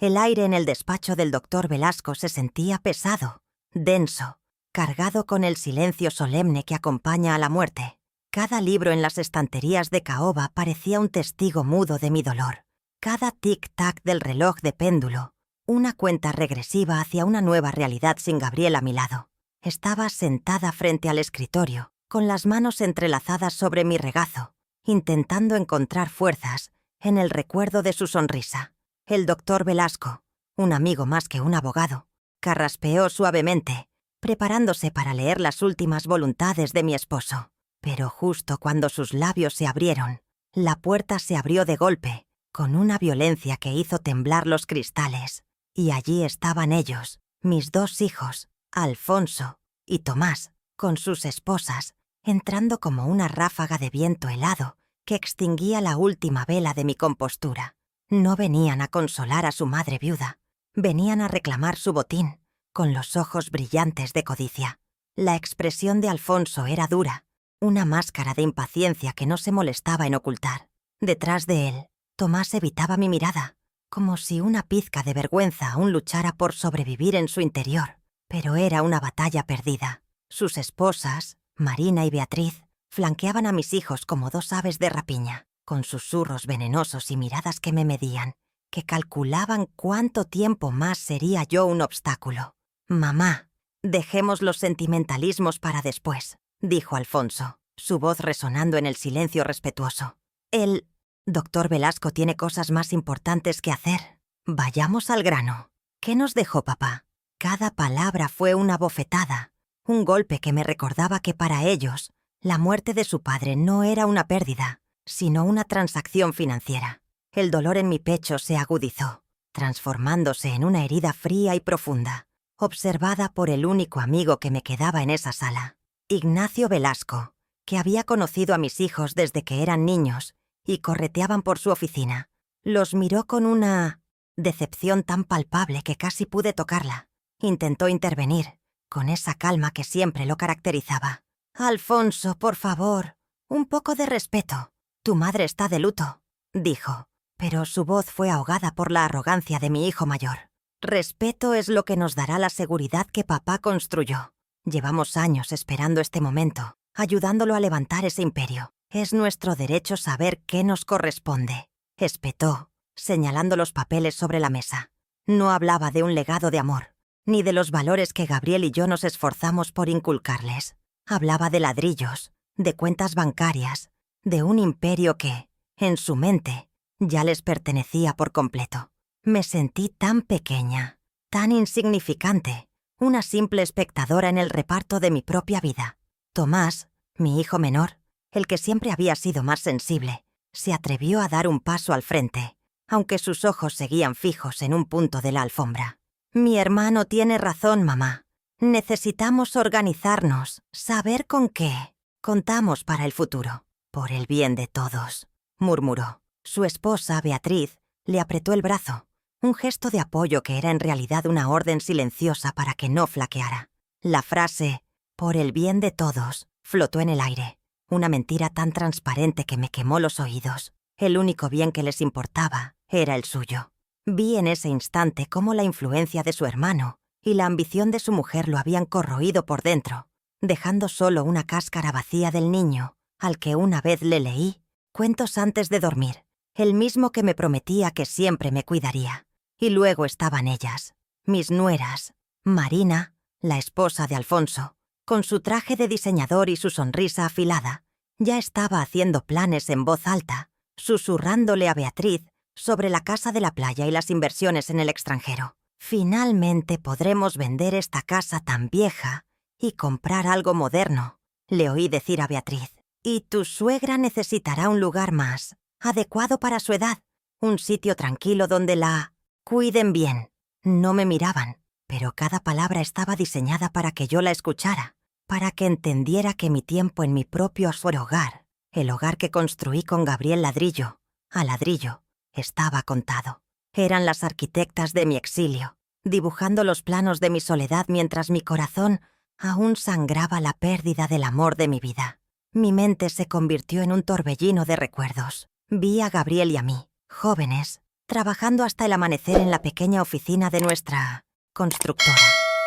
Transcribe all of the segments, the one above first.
El aire en el despacho del doctor Velasco se sentía pesado, denso, cargado con el silencio solemne que acompaña a la muerte. Cada libro en las estanterías de caoba parecía un testigo mudo de mi dolor. Cada tic-tac del reloj de péndulo, una cuenta regresiva hacia una nueva realidad sin Gabriel a mi lado. Estaba sentada frente al escritorio, con las manos entrelazadas sobre mi regazo, intentando encontrar fuerzas en el recuerdo de su sonrisa. El doctor Velasco, un amigo más que un abogado, carraspeó suavemente, preparándose para leer las últimas voluntades de mi esposo. Pero justo cuando sus labios se abrieron, la puerta se abrió de golpe, con una violencia que hizo temblar los cristales. Y allí estaban ellos, mis dos hijos, Alfonso y Tomás, con sus esposas, entrando como una ráfaga de viento helado que extinguía la última vela de mi compostura. No venían a consolar a su madre viuda, venían a reclamar su botín, con los ojos brillantes de codicia. La expresión de Alfonso era dura, una máscara de impaciencia que no se molestaba en ocultar. Detrás de él, Tomás evitaba mi mirada, como si una pizca de vergüenza aún luchara por sobrevivir en su interior. Pero era una batalla perdida. Sus esposas, Marina y Beatriz, flanqueaban a mis hijos como dos aves de rapiña, con susurros venenosos y miradas que me medían, que calculaban cuánto tiempo más sería yo un obstáculo. «Mamá, dejemos los sentimentalismos para después», dijo Alfonso, su voz resonando en el silencio respetuoso. «El doctor Velasco tiene cosas más importantes que hacer. Vayamos al grano. ¿Qué nos dejó papá?» Cada palabra fue una bofetada, un golpe que me recordaba que para ellos, la muerte de su padre no era una pérdida, sino una transacción financiera. El dolor en mi pecho se agudizó, transformándose en una herida fría y profunda, observada por el único amigo que me quedaba en esa sala, Ignacio Velasco, que había conocido a mis hijos desde que eran niños y correteaban por su oficina. Los miró con una decepción tan palpable que casi pude tocarla. Intentó intervenir, con esa calma que siempre lo caracterizaba. «Alfonso, por favor, un poco de respeto. Tu madre está de luto», dijo, pero su voz fue ahogada por la arrogancia de mi hijo mayor. «Respeto es lo que nos dará la seguridad que papá construyó. Llevamos años esperando este momento, ayudándolo a levantar ese imperio. Es nuestro derecho saber qué nos corresponde», espetó, señalando los papeles sobre la mesa. No hablaba de un legado de amor, ni de los valores que Gabriel y yo nos esforzamos por inculcarles. Hablaba de ladrillos, de cuentas bancarias, de un imperio que, en su mente, ya les pertenecía por completo. Me sentí tan pequeña, tan insignificante, una simple espectadora en el reparto de mi propia vida. Tomás, mi hijo menor, el que siempre había sido más sensible, se atrevió a dar un paso al frente, aunque sus ojos seguían fijos en un punto de la alfombra. «Mi hermano tiene razón, mamá. Necesitamos organizarnos, saber con qué contamos para el futuro, por el bien de todos», murmuró. Su esposa, Beatriz, le apretó el brazo, un gesto de apoyo que era en realidad una orden silenciosa para que no flaqueara. La frase «por el bien de todos» flotó en el aire, una mentira tan transparente que me quemó los oídos. El único bien que les importaba era el suyo. Vi en ese instante cómo la influencia de su hermano y la ambición de su mujer lo habían corroído por dentro, dejando solo una cáscara vacía del niño, al que una vez le leí cuentos antes de dormir, el mismo que me prometía que siempre me cuidaría. Y luego estaban ellas, mis nueras, Marina, la esposa de Alfonso, con su traje de diseñador y su sonrisa afilada, ya estaba haciendo planes en voz alta, susurrándole a Beatriz sobre la casa de la playa y las inversiones en el extranjero. «Finalmente podremos vender esta casa tan vieja y comprar algo moderno», le oí decir a Beatriz. «Y tu suegra necesitará un lugar más adecuado para su edad, un sitio tranquilo donde la cuiden bien». No me miraban, pero cada palabra estaba diseñada para que yo la escuchara, para que entendiera que mi tiempo en mi propio hogar, el hogar que construí con Gabriel ladrillo a ladrillo, estaba contado. Eran las arquitectas de mi exilio, dibujando los planos de mi soledad mientras mi corazón aún sangraba la pérdida del amor de mi vida. Mi mente se convirtió en un torbellino de recuerdos. Vi a Gabriel y a mí, jóvenes, trabajando hasta el amanecer en la pequeña oficina de nuestra constructora.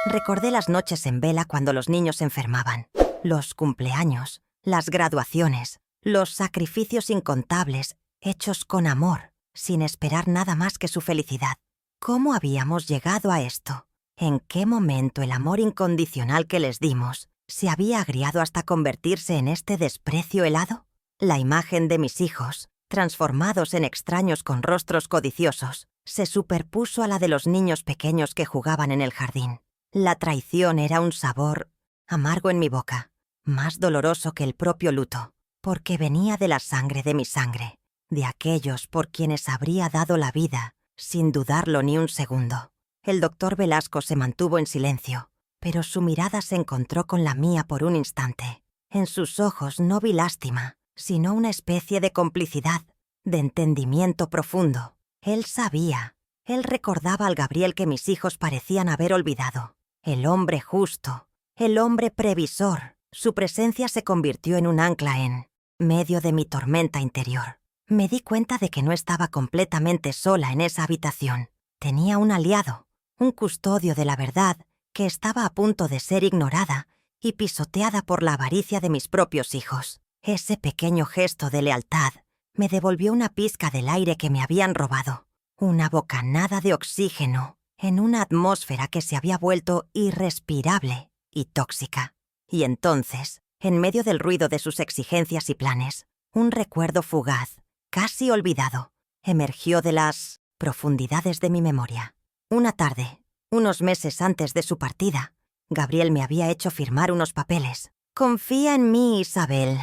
Recordé las noches en vela cuando los niños se enfermaban, los cumpleaños, las graduaciones, los sacrificios incontables hechos con amor, sin esperar nada más que su felicidad. ¿Cómo habíamos llegado a esto? ¿En qué momento el amor incondicional que les dimos se había agriado hasta convertirse en este desprecio helado? La imagen de mis hijos, transformados en extraños con rostros codiciosos, se superpuso a la de los niños pequeños que jugaban en el jardín. La traición era un sabor amargo en mi boca, más doloroso que el propio luto, porque venía de la sangre de mi sangre, de aquellos por quienes habría dado la vida, sin dudarlo ni un segundo. El doctor Velasco se mantuvo en silencio, pero su mirada se encontró con la mía por un instante. En sus ojos no vi lástima, sino una especie de complicidad, de entendimiento profundo. Él sabía, él recordaba al Gabriel que mis hijos parecían haber olvidado. El hombre justo, el hombre previsor. Su presencia se convirtió en un ancla en medio de mi tormenta interior. Me di cuenta de que no estaba completamente sola en esa habitación. Tenía un aliado, un custodio de la verdad que estaba a punto de ser ignorada y pisoteada por la avaricia de mis propios hijos. Ese pequeño gesto de lealtad me devolvió una pizca del aire que me habían robado, una bocanada de oxígeno en una atmósfera que se había vuelto irrespirable y tóxica. Y entonces, en medio del ruido de sus exigencias y planes, un recuerdo fugaz, casi olvidado, emergió de las profundidades de mi memoria. Una tarde, unos meses antes de su partida, Gabriel me había hecho firmar unos papeles. «Confía en mí, Isabel.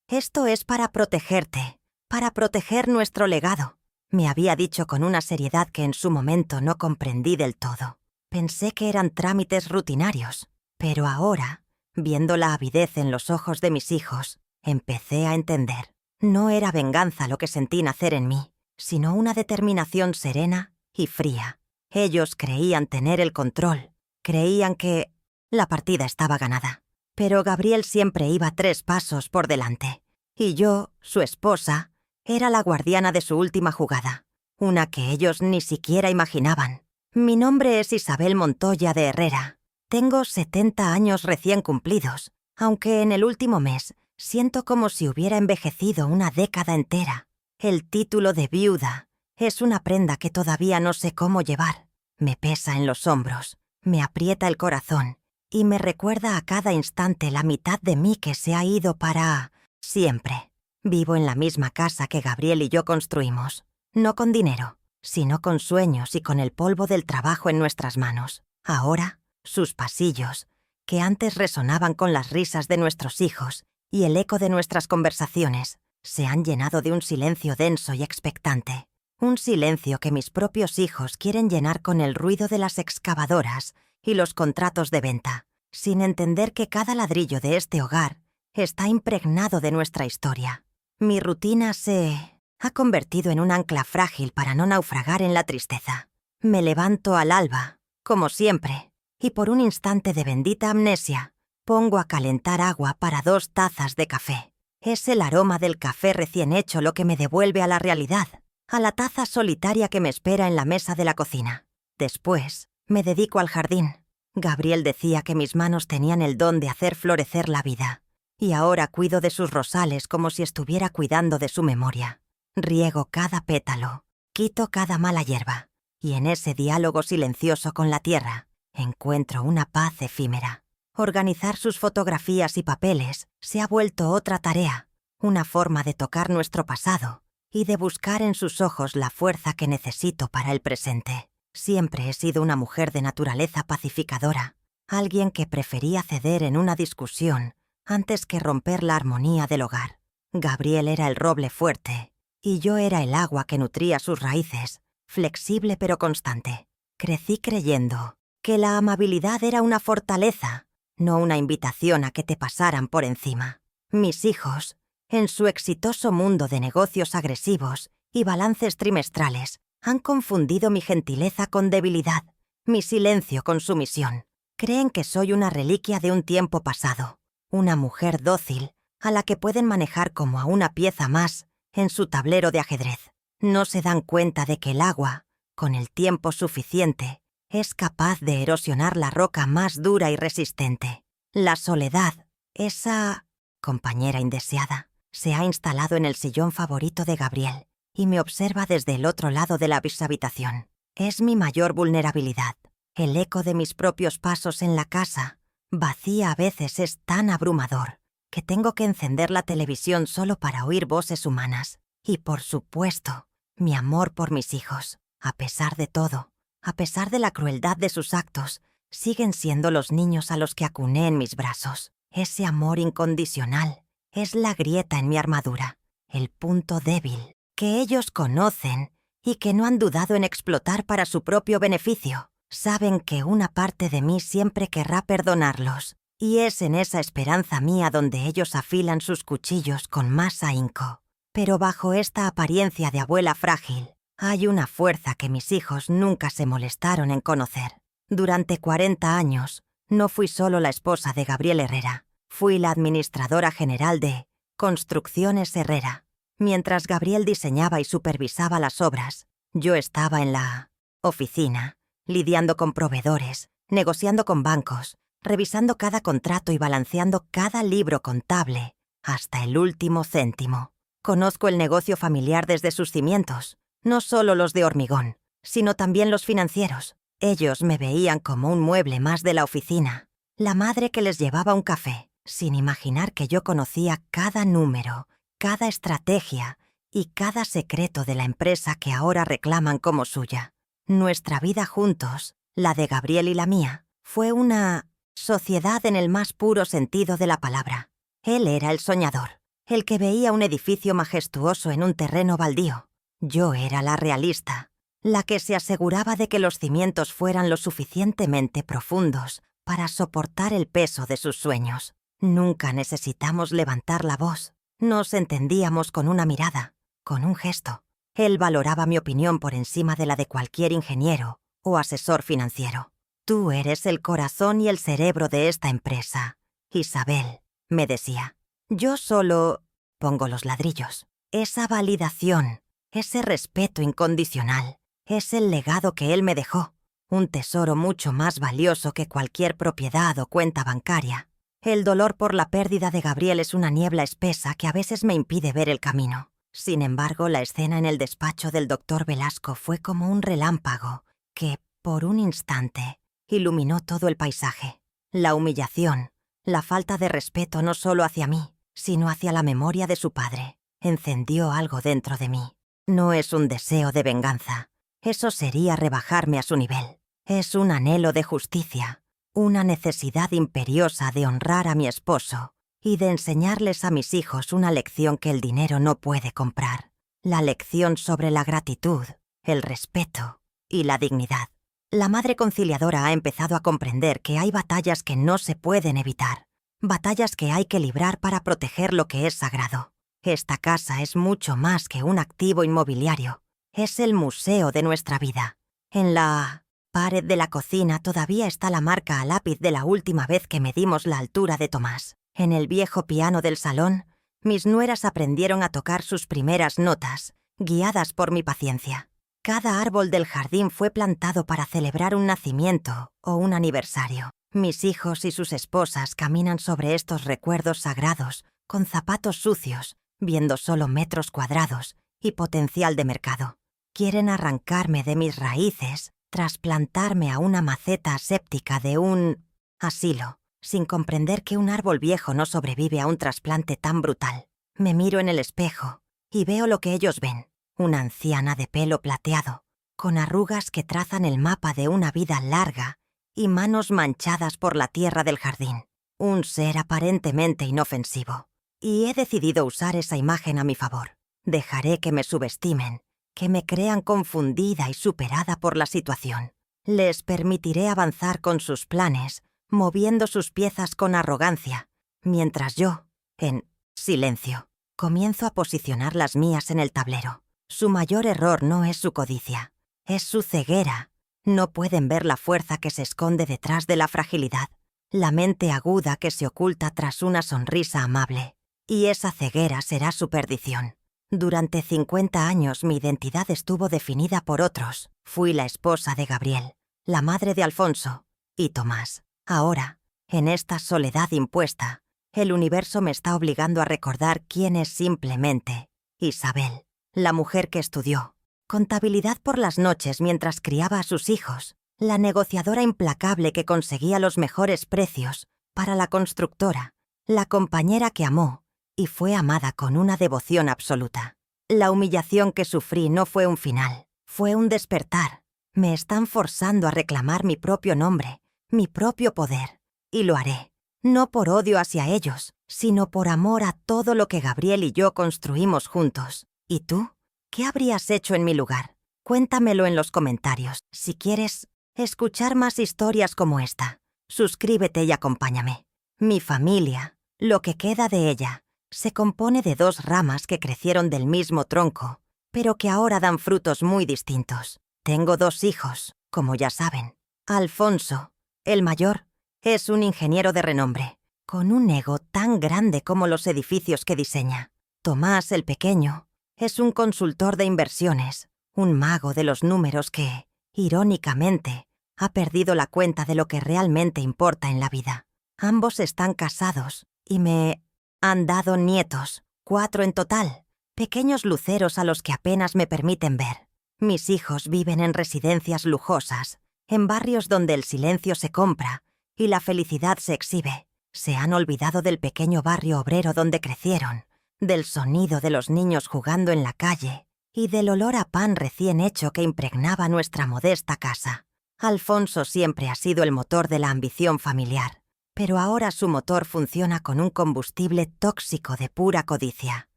Esto es para protegerte, para proteger nuestro legado», me había dicho con una seriedad que en su momento no comprendí del todo. Pensé que eran trámites rutinarios, pero ahora, viendo la avidez en los ojos de mis hijos, empecé a entender. No era venganza lo que sentí nacer en mí, sino una determinación serena y fría. Ellos creían tener el control, creían que la partida estaba ganada. Pero Gabriel siempre iba 3 pasos por delante, y yo, su esposa, era la guardiana de su última jugada, una que ellos ni siquiera imaginaban. Mi nombre es Isabel Montoya de Herrera. Tengo 70 años recién cumplidos, aunque en el último mes siento como si hubiera envejecido una década entera. El título de viuda es una prenda que todavía no sé cómo llevar. Me pesa en los hombros, me aprieta el corazón y me recuerda a cada instante la mitad de mí que se ha ido para siempre. Vivo en la misma casa que Gabriel y yo construimos, no con dinero, sino con sueños y con el polvo del trabajo en nuestras manos. Ahora, sus pasillos, que antes resonaban con las risas de nuestros hijos y el eco de nuestras conversaciones, se han llenado de un silencio denso y expectante. Un silencio que mis propios hijos quieren llenar con el ruido de las excavadoras y los contratos de venta, sin entender que cada ladrillo de este hogar está impregnado de nuestra historia. Mi rutina se ha convertido en un ancla frágil para no naufragar en la tristeza. Me levanto al alba, como siempre, y por un instante de bendita amnesia, pongo a calentar agua para 2 tazas de café. Es el aroma del café recién hecho lo que me devuelve a la realidad, a la taza solitaria que me espera en la mesa de la cocina. Después, me dedico al jardín. Gabriel decía que mis manos tenían el don de hacer florecer la vida, y ahora cuido de sus rosales como si estuviera cuidando de su memoria. Riego cada pétalo, quito cada mala hierba, y en ese diálogo silencioso con la tierra, encuentro una paz efímera. Organizar sus fotografías y papeles se ha vuelto otra tarea, una forma de tocar nuestro pasado y de buscar en sus ojos la fuerza que necesito para el presente. Siempre he sido una mujer de naturaleza pacificadora, alguien que prefería ceder en una discusión antes que romper la armonía del hogar. Gabriel era el roble fuerte, y yo era el agua que nutría sus raíces, flexible pero constante. Crecí creyendo que la amabilidad era una fortaleza, no una invitación a que te pasaran por encima. Mis hijos, en su exitoso mundo de negocios agresivos y balances trimestrales, han confundido mi gentileza con debilidad, mi silencio con sumisión. Creen que soy una reliquia de un tiempo pasado, una mujer dócil a la que pueden manejar como a una pieza más en su tablero de ajedrez. No se dan cuenta de que el agua, con el tiempo suficiente, es capaz de erosionar la roca más dura y resistente. La soledad, esa compañera indeseada, se ha instalado en el sillón favorito de Gabriel y me observa desde el otro lado de la habitación. Es mi mayor vulnerabilidad. El eco de mis propios pasos en la casa, vacía a veces, es tan abrumador que tengo que encender la televisión solo para oír voces humanas. Y por supuesto, mi amor por mis hijos, a pesar de todo, a pesar de la crueldad de sus actos, siguen siendo los niños a los que acuné en mis brazos. Ese amor incondicional es la grieta en mi armadura, el punto débil que ellos conocen y que no han dudado en explotar para su propio beneficio. Saben que una parte de mí siempre querrá perdonarlos, y es en esa esperanza mía donde ellos afilan sus cuchillos con más ahínco. Pero bajo esta apariencia de abuela frágil, hay una fuerza que mis hijos nunca se molestaron en conocer. Durante 40 años, no fui solo la esposa de Gabriel Herrera, fui la administradora general de Construcciones Herrera. Mientras Gabriel diseñaba y supervisaba las obras, yo estaba en la oficina, lidiando con proveedores, negociando con bancos, revisando cada contrato y balanceando cada libro contable, hasta el último céntimo. Conozco el negocio familiar desde sus cimientos, no solo los de hormigón, sino también los financieros. Ellos me veían como un mueble más de la oficina, la madre que les llevaba un café, sin imaginar que yo conocía cada número, cada estrategia y cada secreto de la empresa que ahora reclaman como suya. Nuestra vida juntos, la de Gabriel y la mía, fue una sociedad en el más puro sentido de la palabra. Él era el soñador, el que veía un edificio majestuoso en un terreno baldío. Yo era la realista, la que se aseguraba de que los cimientos fueran lo suficientemente profundos para soportar el peso de sus sueños. Nunca necesitamos levantar la voz. Nos entendíamos con una mirada, con un gesto. Él valoraba mi opinión por encima de la de cualquier ingeniero o asesor financiero. Tú eres el corazón y el cerebro de esta empresa, Isabel, me decía. Yo solo pongo los ladrillos. Esa validación, ese respeto incondicional, es el legado que él me dejó. Un tesoro mucho más valioso que cualquier propiedad o cuenta bancaria. El dolor por la pérdida de Gabriel es una niebla espesa que a veces me impide ver el camino. Sin embargo, la escena en el despacho del doctor Velasco fue como un relámpago que, por un instante, iluminó todo el paisaje. La humillación, la falta de respeto no solo hacia mí, sino hacia la memoria de su padre, encendió algo dentro de mí. No es un deseo de venganza. Eso sería rebajarme a su nivel. Es un anhelo de justicia. Una necesidad imperiosa de honrar a mi esposo y de enseñarles a mis hijos una lección que el dinero no puede comprar. La lección sobre la gratitud, el respeto y la dignidad. La madre conciliadora ha empezado a comprender que hay batallas que no se pueden evitar, batallas que hay que librar para proteger lo que es sagrado. Esta casa es mucho más que un activo inmobiliario. Es el museo de nuestra vida. En la pared de la cocina todavía está la marca a lápiz de la última vez que medimos la altura de Tomás. En el viejo piano del salón, mis nueras aprendieron a tocar sus primeras notas, guiadas por mi paciencia. Cada árbol del jardín fue plantado para celebrar un nacimiento o un aniversario. Mis hijos y sus esposas caminan sobre estos recuerdos sagrados, con zapatos sucios, viendo solo metros cuadrados y potencial de mercado. Quieren arrancarme de mis raíces, trasplantarme a una maceta aséptica de un asilo, sin comprender que un árbol viejo no sobrevive a un trasplante tan brutal. Me miro en el espejo y veo lo que ellos ven. Una anciana de pelo plateado, con arrugas que trazan el mapa de una vida larga y manos manchadas por la tierra del jardín. Un ser aparentemente inofensivo. Y he decidido usar esa imagen a mi favor. Dejaré que me subestimen, que me crean confundida y superada por la situación. Les permitiré avanzar con sus planes, moviendo sus piezas con arrogancia, mientras yo, en silencio, comienzo a posicionar las mías en el tablero. Su mayor error no es su codicia, es su ceguera. No pueden ver la fuerza que se esconde detrás de la fragilidad, la mente aguda que se oculta tras una sonrisa amable. Y esa ceguera será su perdición. Durante 50 años mi identidad estuvo definida por otros. Fui la esposa de Gabriel, la madre de Alfonso y Tomás. Ahora, en esta soledad impuesta, el universo me está obligando a recordar quién es simplemente Isabel, la mujer que estudió contabilidad por las noches mientras criaba a sus hijos, la negociadora implacable que conseguía los mejores precios para la constructora, la compañera que amó y fue amada con una devoción absoluta. La humillación que sufrí no fue un final, fue un despertar. Me están forzando a reclamar mi propio nombre, mi propio poder, y lo haré. No por odio hacia ellos, sino por amor a todo lo que Gabriel y yo construimos juntos. ¿Y tú? ¿Qué habrías hecho en mi lugar? Cuéntamelo en los comentarios. Si quieres escuchar más historias como esta, suscríbete y acompáñame. Mi familia, lo que queda de ella, se compone de 2 ramas que crecieron del mismo tronco, pero que ahora dan frutos muy distintos. Tengo 2 hijos, como ya saben. Alfonso, el mayor, es un ingeniero de renombre, con un ego tan grande como los edificios que diseña. Tomás, el pequeño, es un consultor de inversiones, un mago de los números que, irónicamente, ha perdido la cuenta de lo que realmente importa en la vida. Ambos están casados y me han dado nietos, 4 en total, pequeños luceros a los que apenas me permiten ver. Mis hijos viven en residencias lujosas, en barrios donde el silencio se compra y la felicidad se exhibe. Se han olvidado del pequeño barrio obrero donde crecieron, del sonido de los niños jugando en la calle y del olor a pan recién hecho que impregnaba nuestra modesta casa. Alfonso siempre ha sido el motor de la ambición familiar, pero ahora su motor funciona con un combustible tóxico de pura codicia.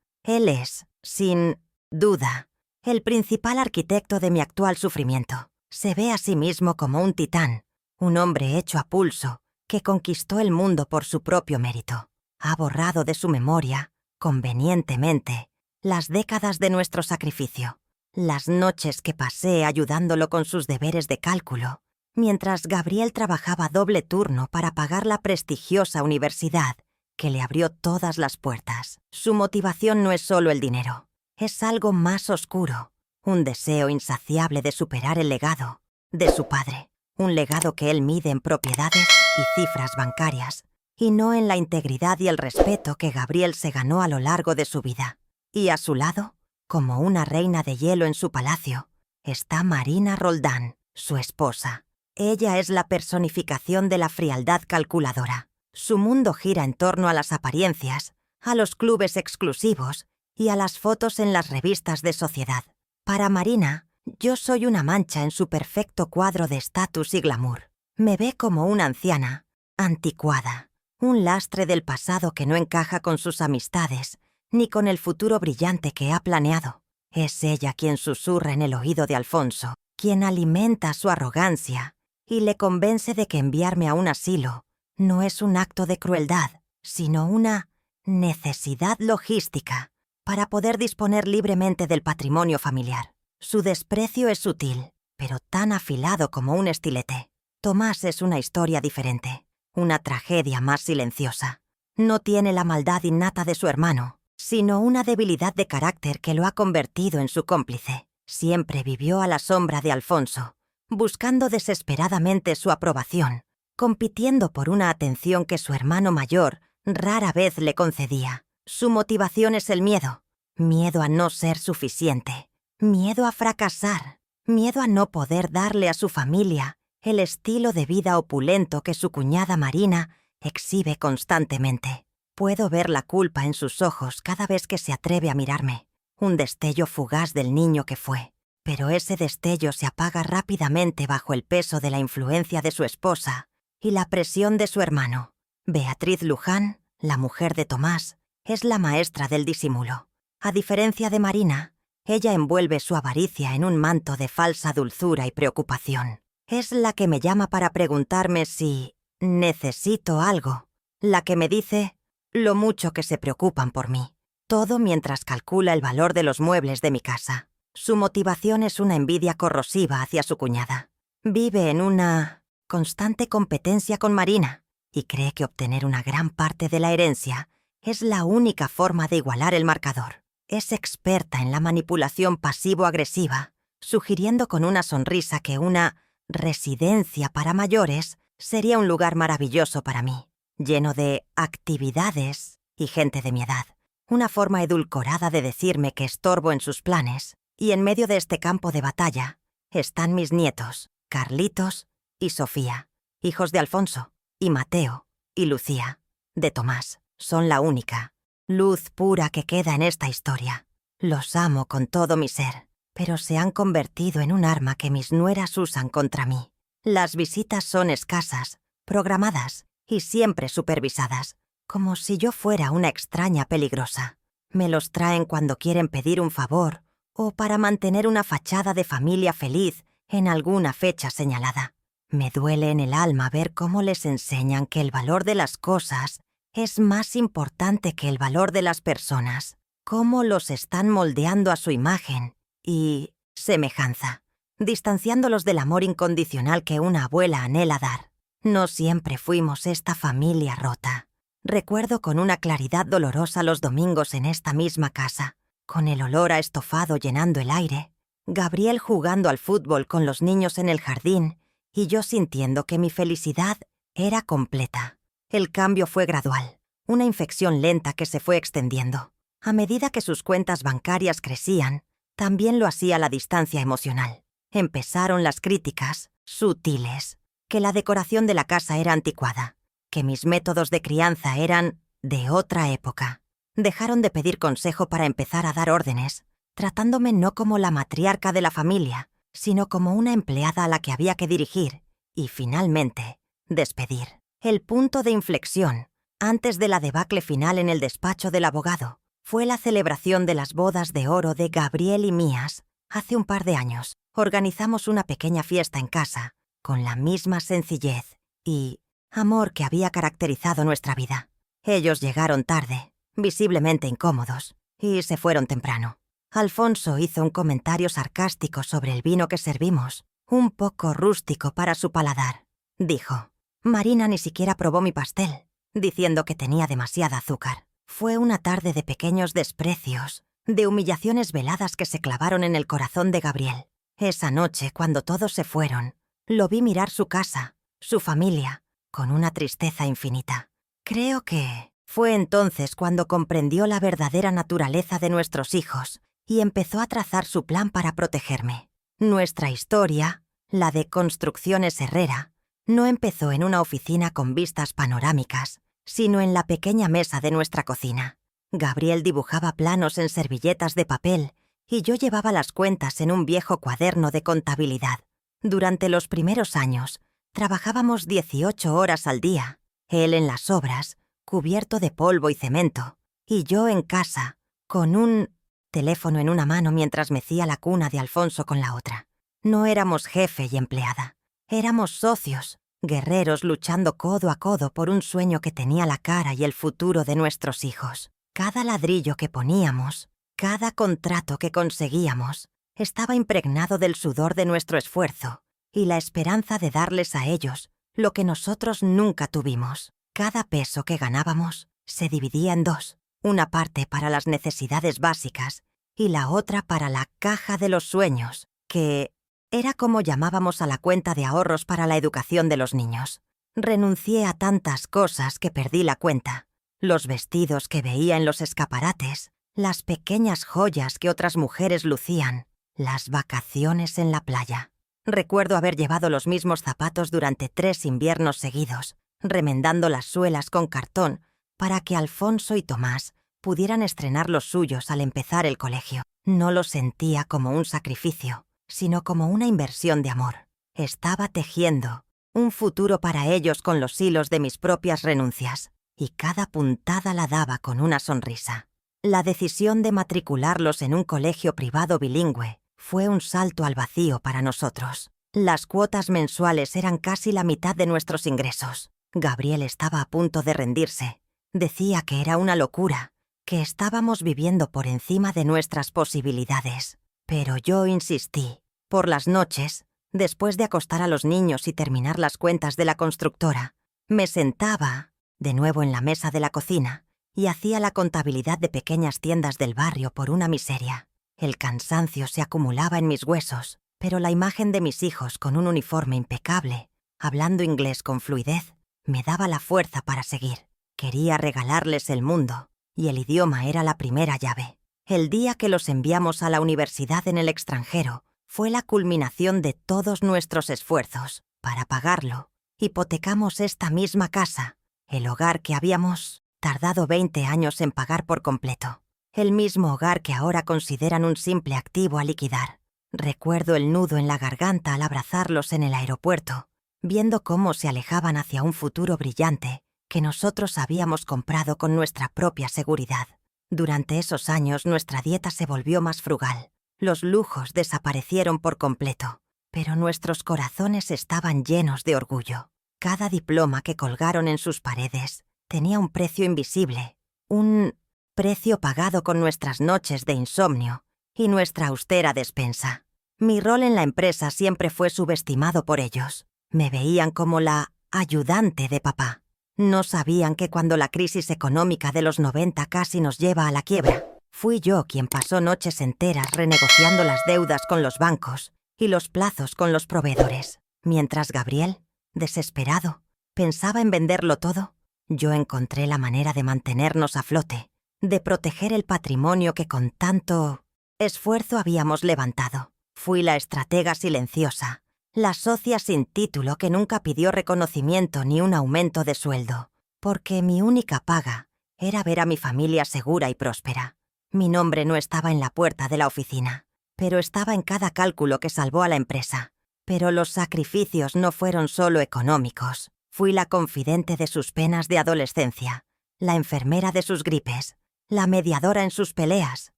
Él es, sin duda, el principal arquitecto de mi actual sufrimiento. Se ve a sí mismo como un titán, un hombre hecho a pulso, que conquistó el mundo por su propio mérito. Ha borrado de su memoria, convenientemente, las décadas de nuestro sacrificio, las noches que pasé ayudándolo con sus deberes de cálculo, mientras Gabriel trabajaba doble turno para pagar la prestigiosa universidad que le abrió todas las puertas. Su motivación no es solo el dinero, es algo más oscuro, un deseo insaciable de superar el legado de su padre, un legado que él mide en propiedades y cifras bancarias, y no en la integridad y el respeto que Gabriel se ganó a lo largo de su vida. Y a su lado, como una reina de hielo en su palacio, está Marina Roldán, su esposa. Ella es la personificación de la frialdad calculadora. Su mundo gira en torno a las apariencias, a los clubes exclusivos y a las fotos en las revistas de sociedad. Para Marina, yo soy una mancha en su perfecto cuadro de estatus y glamour. Me ve como una anciana, anticuada, un lastre del pasado que no encaja con sus amistades ni con el futuro brillante que ha planeado. Es ella quien susurra en el oído de Alfonso, quien alimenta su arrogancia y le convence de que enviarme a un asilo no es un acto de crueldad, sino una necesidad logística para poder disponer libremente del patrimonio familiar. Su desprecio es sutil, pero tan afilado como un estilete. Tomás es una historia diferente, una tragedia más silenciosa. No tiene la maldad innata de su hermano, sino una debilidad de carácter que lo ha convertido en su cómplice. Siempre vivió a la sombra de Alfonso, buscando desesperadamente su aprobación, compitiendo por una atención que su hermano mayor rara vez le concedía. Su motivación es el miedo, miedo a no ser suficiente, miedo a fracasar, miedo a no poder darle a su familia el estilo de vida opulento que su cuñada Marina exhibe constantemente. Puedo ver la culpa en sus ojos cada vez que se atreve a mirarme, un destello fugaz del niño que fue. Pero ese destello se apaga rápidamente bajo el peso de la influencia de su esposa y la presión de su hermano. Beatriz Luján, la mujer de Tomás, es la maestra del disimulo. A diferencia de Marina, ella envuelve su avaricia en un manto de falsa dulzura y preocupación. Es la que me llama para preguntarme si necesito algo, la que me dice lo mucho que se preocupan por mí. Todo mientras calcula el valor de los muebles de mi casa. Su motivación es una envidia corrosiva hacia su cuñada. Vive en una constante competencia con Marina y cree que obtener una gran parte de la herencia es la única forma de igualar el marcador. Es experta en la manipulación pasivo-agresiva, sugiriendo con una sonrisa que una residencia para mayores sería un lugar maravilloso para mí, lleno de actividades y gente de mi edad. Una forma edulcorada de decirme que estorbo en sus planes, y en medio de este campo de batalla están mis nietos, Carlitos y Sofía, hijos de Alfonso, y Mateo, y Lucía, de Tomás. Son la única luz pura que queda en esta historia. Los amo con todo mi ser, pero se han convertido en un arma que mis nueras usan contra mí. Las visitas son escasas, programadas y siempre supervisadas, como si yo fuera una extraña peligrosa. Me los traen cuando quieren pedir un favor o para mantener una fachada de familia feliz en alguna fecha señalada. Me duele en el alma ver cómo les enseñan que el valor de las cosas es más importante que el valor de las personas, cómo los están moldeando a su imagen y semejanza, distanciándolos del amor incondicional que una abuela anhela dar. No siempre fuimos esta familia rota. Recuerdo con una claridad dolorosa los domingos en esta misma casa, con el olor a estofado llenando el aire, Gabriel jugando al fútbol con los niños en el jardín y yo sintiendo que mi felicidad era completa. El cambio fue gradual, una infección lenta que se fue extendiendo. A medida que sus cuentas bancarias crecían, también lo hacía la distancia emocional. Empezaron las críticas, sutiles, que la decoración de la casa era anticuada, que mis métodos de crianza eran de otra época. Dejaron de pedir consejo para empezar a dar órdenes, tratándome no como la matriarca de la familia, sino como una empleada a la que había que dirigir y, finalmente, despedir. El punto de inflexión, antes de la debacle final en el despacho del abogado, fue la celebración de las bodas de oro de Gabriel y mías. Hace un par de años, organizamos una pequeña fiesta en casa, con la misma sencillez y amor que había caracterizado nuestra vida. Ellos llegaron tarde, visiblemente incómodos, y se fueron temprano. Alfonso hizo un comentario sarcástico sobre el vino que servimos, un poco rústico para su paladar. Dijo: «Marina ni siquiera probó mi pastel», diciendo que tenía demasiada azúcar. Fue una tarde de pequeños desprecios, de humillaciones veladas que se clavaron en el corazón de Gabriel. Esa noche, cuando todos se fueron, lo vi mirar su casa, su familia, con una tristeza infinita. Creo que fue entonces cuando comprendió la verdadera naturaleza de nuestros hijos y empezó a trazar su plan para protegerme. Nuestra historia, la de Construcciones Herrera, no empezó en una oficina con vistas panorámicas, sino en la pequeña mesa de nuestra cocina. Gabriel dibujaba planos en servilletas de papel y yo llevaba las cuentas en un viejo cuaderno de contabilidad. Durante los primeros años, trabajábamos 18 horas al día, él en las obras, cubierto de polvo y cemento, y yo en casa, con un teléfono en una mano mientras mecía la cuna de Alfonso con la otra. No éramos jefe y empleada, éramos socios, guerreros luchando codo a codo por un sueño que tenía la cara y el futuro de nuestros hijos. Cada ladrillo que poníamos, cada contrato que conseguíamos, estaba impregnado del sudor de nuestro esfuerzo y la esperanza de darles a ellos lo que nosotros nunca tuvimos. Cada peso que ganábamos se dividía en dos, una parte para las necesidades básicas y la otra para la caja de los sueños, que era como llamábamos a la cuenta de ahorros para la educación de los niños. Renuncié a tantas cosas que perdí la cuenta. Los vestidos que veía en los escaparates, las pequeñas joyas que otras mujeres lucían, las vacaciones en la playa. Recuerdo haber llevado los mismos zapatos durante 3 inviernos seguidos, remendando las suelas con cartón para que Alfonso y Tomás pudieran estrenar los suyos al empezar el colegio. No lo sentía como un sacrificio, sino como una inversión de amor. Estaba tejiendo un futuro para ellos con los hilos de mis propias renuncias, y cada puntada la daba con una sonrisa. La decisión de matricularlos en un colegio privado bilingüe fue un salto al vacío para nosotros. Las cuotas mensuales eran casi la mitad de nuestros ingresos. Gabriel estaba a punto de rendirse. Decía que era una locura, que estábamos viviendo por encima de nuestras posibilidades. Pero yo insistí. Por las noches, después de acostar a los niños y terminar las cuentas de la constructora, me sentaba, de nuevo en la mesa de la cocina, y hacía la contabilidad de pequeñas tiendas del barrio por una miseria. El cansancio se acumulaba en mis huesos, pero la imagen de mis hijos con un uniforme impecable, hablando inglés con fluidez, me daba la fuerza para seguir. Quería regalarles el mundo, y el idioma era la primera llave. El día que los enviamos a la universidad en el extranjero fue la culminación de todos nuestros esfuerzos. Para pagarlo, hipotecamos esta misma casa, el hogar que habíamos tardado 20 años en pagar por completo. El mismo hogar que ahora consideran un simple activo a liquidar. Recuerdo el nudo en la garganta al abrazarlos en el aeropuerto, viendo cómo se alejaban hacia un futuro brillante que nosotros habíamos comprado con nuestra propia seguridad. Durante esos años nuestra dieta se volvió más frugal. Los lujos desaparecieron por completo, pero nuestros corazones estaban llenos de orgullo. Cada diploma que colgaron en sus paredes tenía un precio invisible, un precio pagado con nuestras noches de insomnio y nuestra austera despensa. Mi rol en la empresa siempre fue subestimado por ellos. Me veían como la ayudante de papá. No sabían que cuando la crisis económica de los 90 casi nos lleva a la quiebra, fui yo quien pasó noches enteras renegociando las deudas con los bancos y los plazos con los proveedores. Mientras Gabriel, desesperado, pensaba en venderlo todo, yo encontré la manera de mantenernos a flote, de proteger el patrimonio que con tanto esfuerzo habíamos levantado. Fui la estratega silenciosa, la socia sin título que nunca pidió reconocimiento ni un aumento de sueldo, porque mi única paga era ver a mi familia segura y próspera. Mi nombre no estaba en la puerta de la oficina, pero estaba en cada cálculo que salvó a la empresa. Pero los sacrificios no fueron solo económicos. Fui la confidente de sus penas de adolescencia, la enfermera de sus gripes, la mediadora en sus peleas.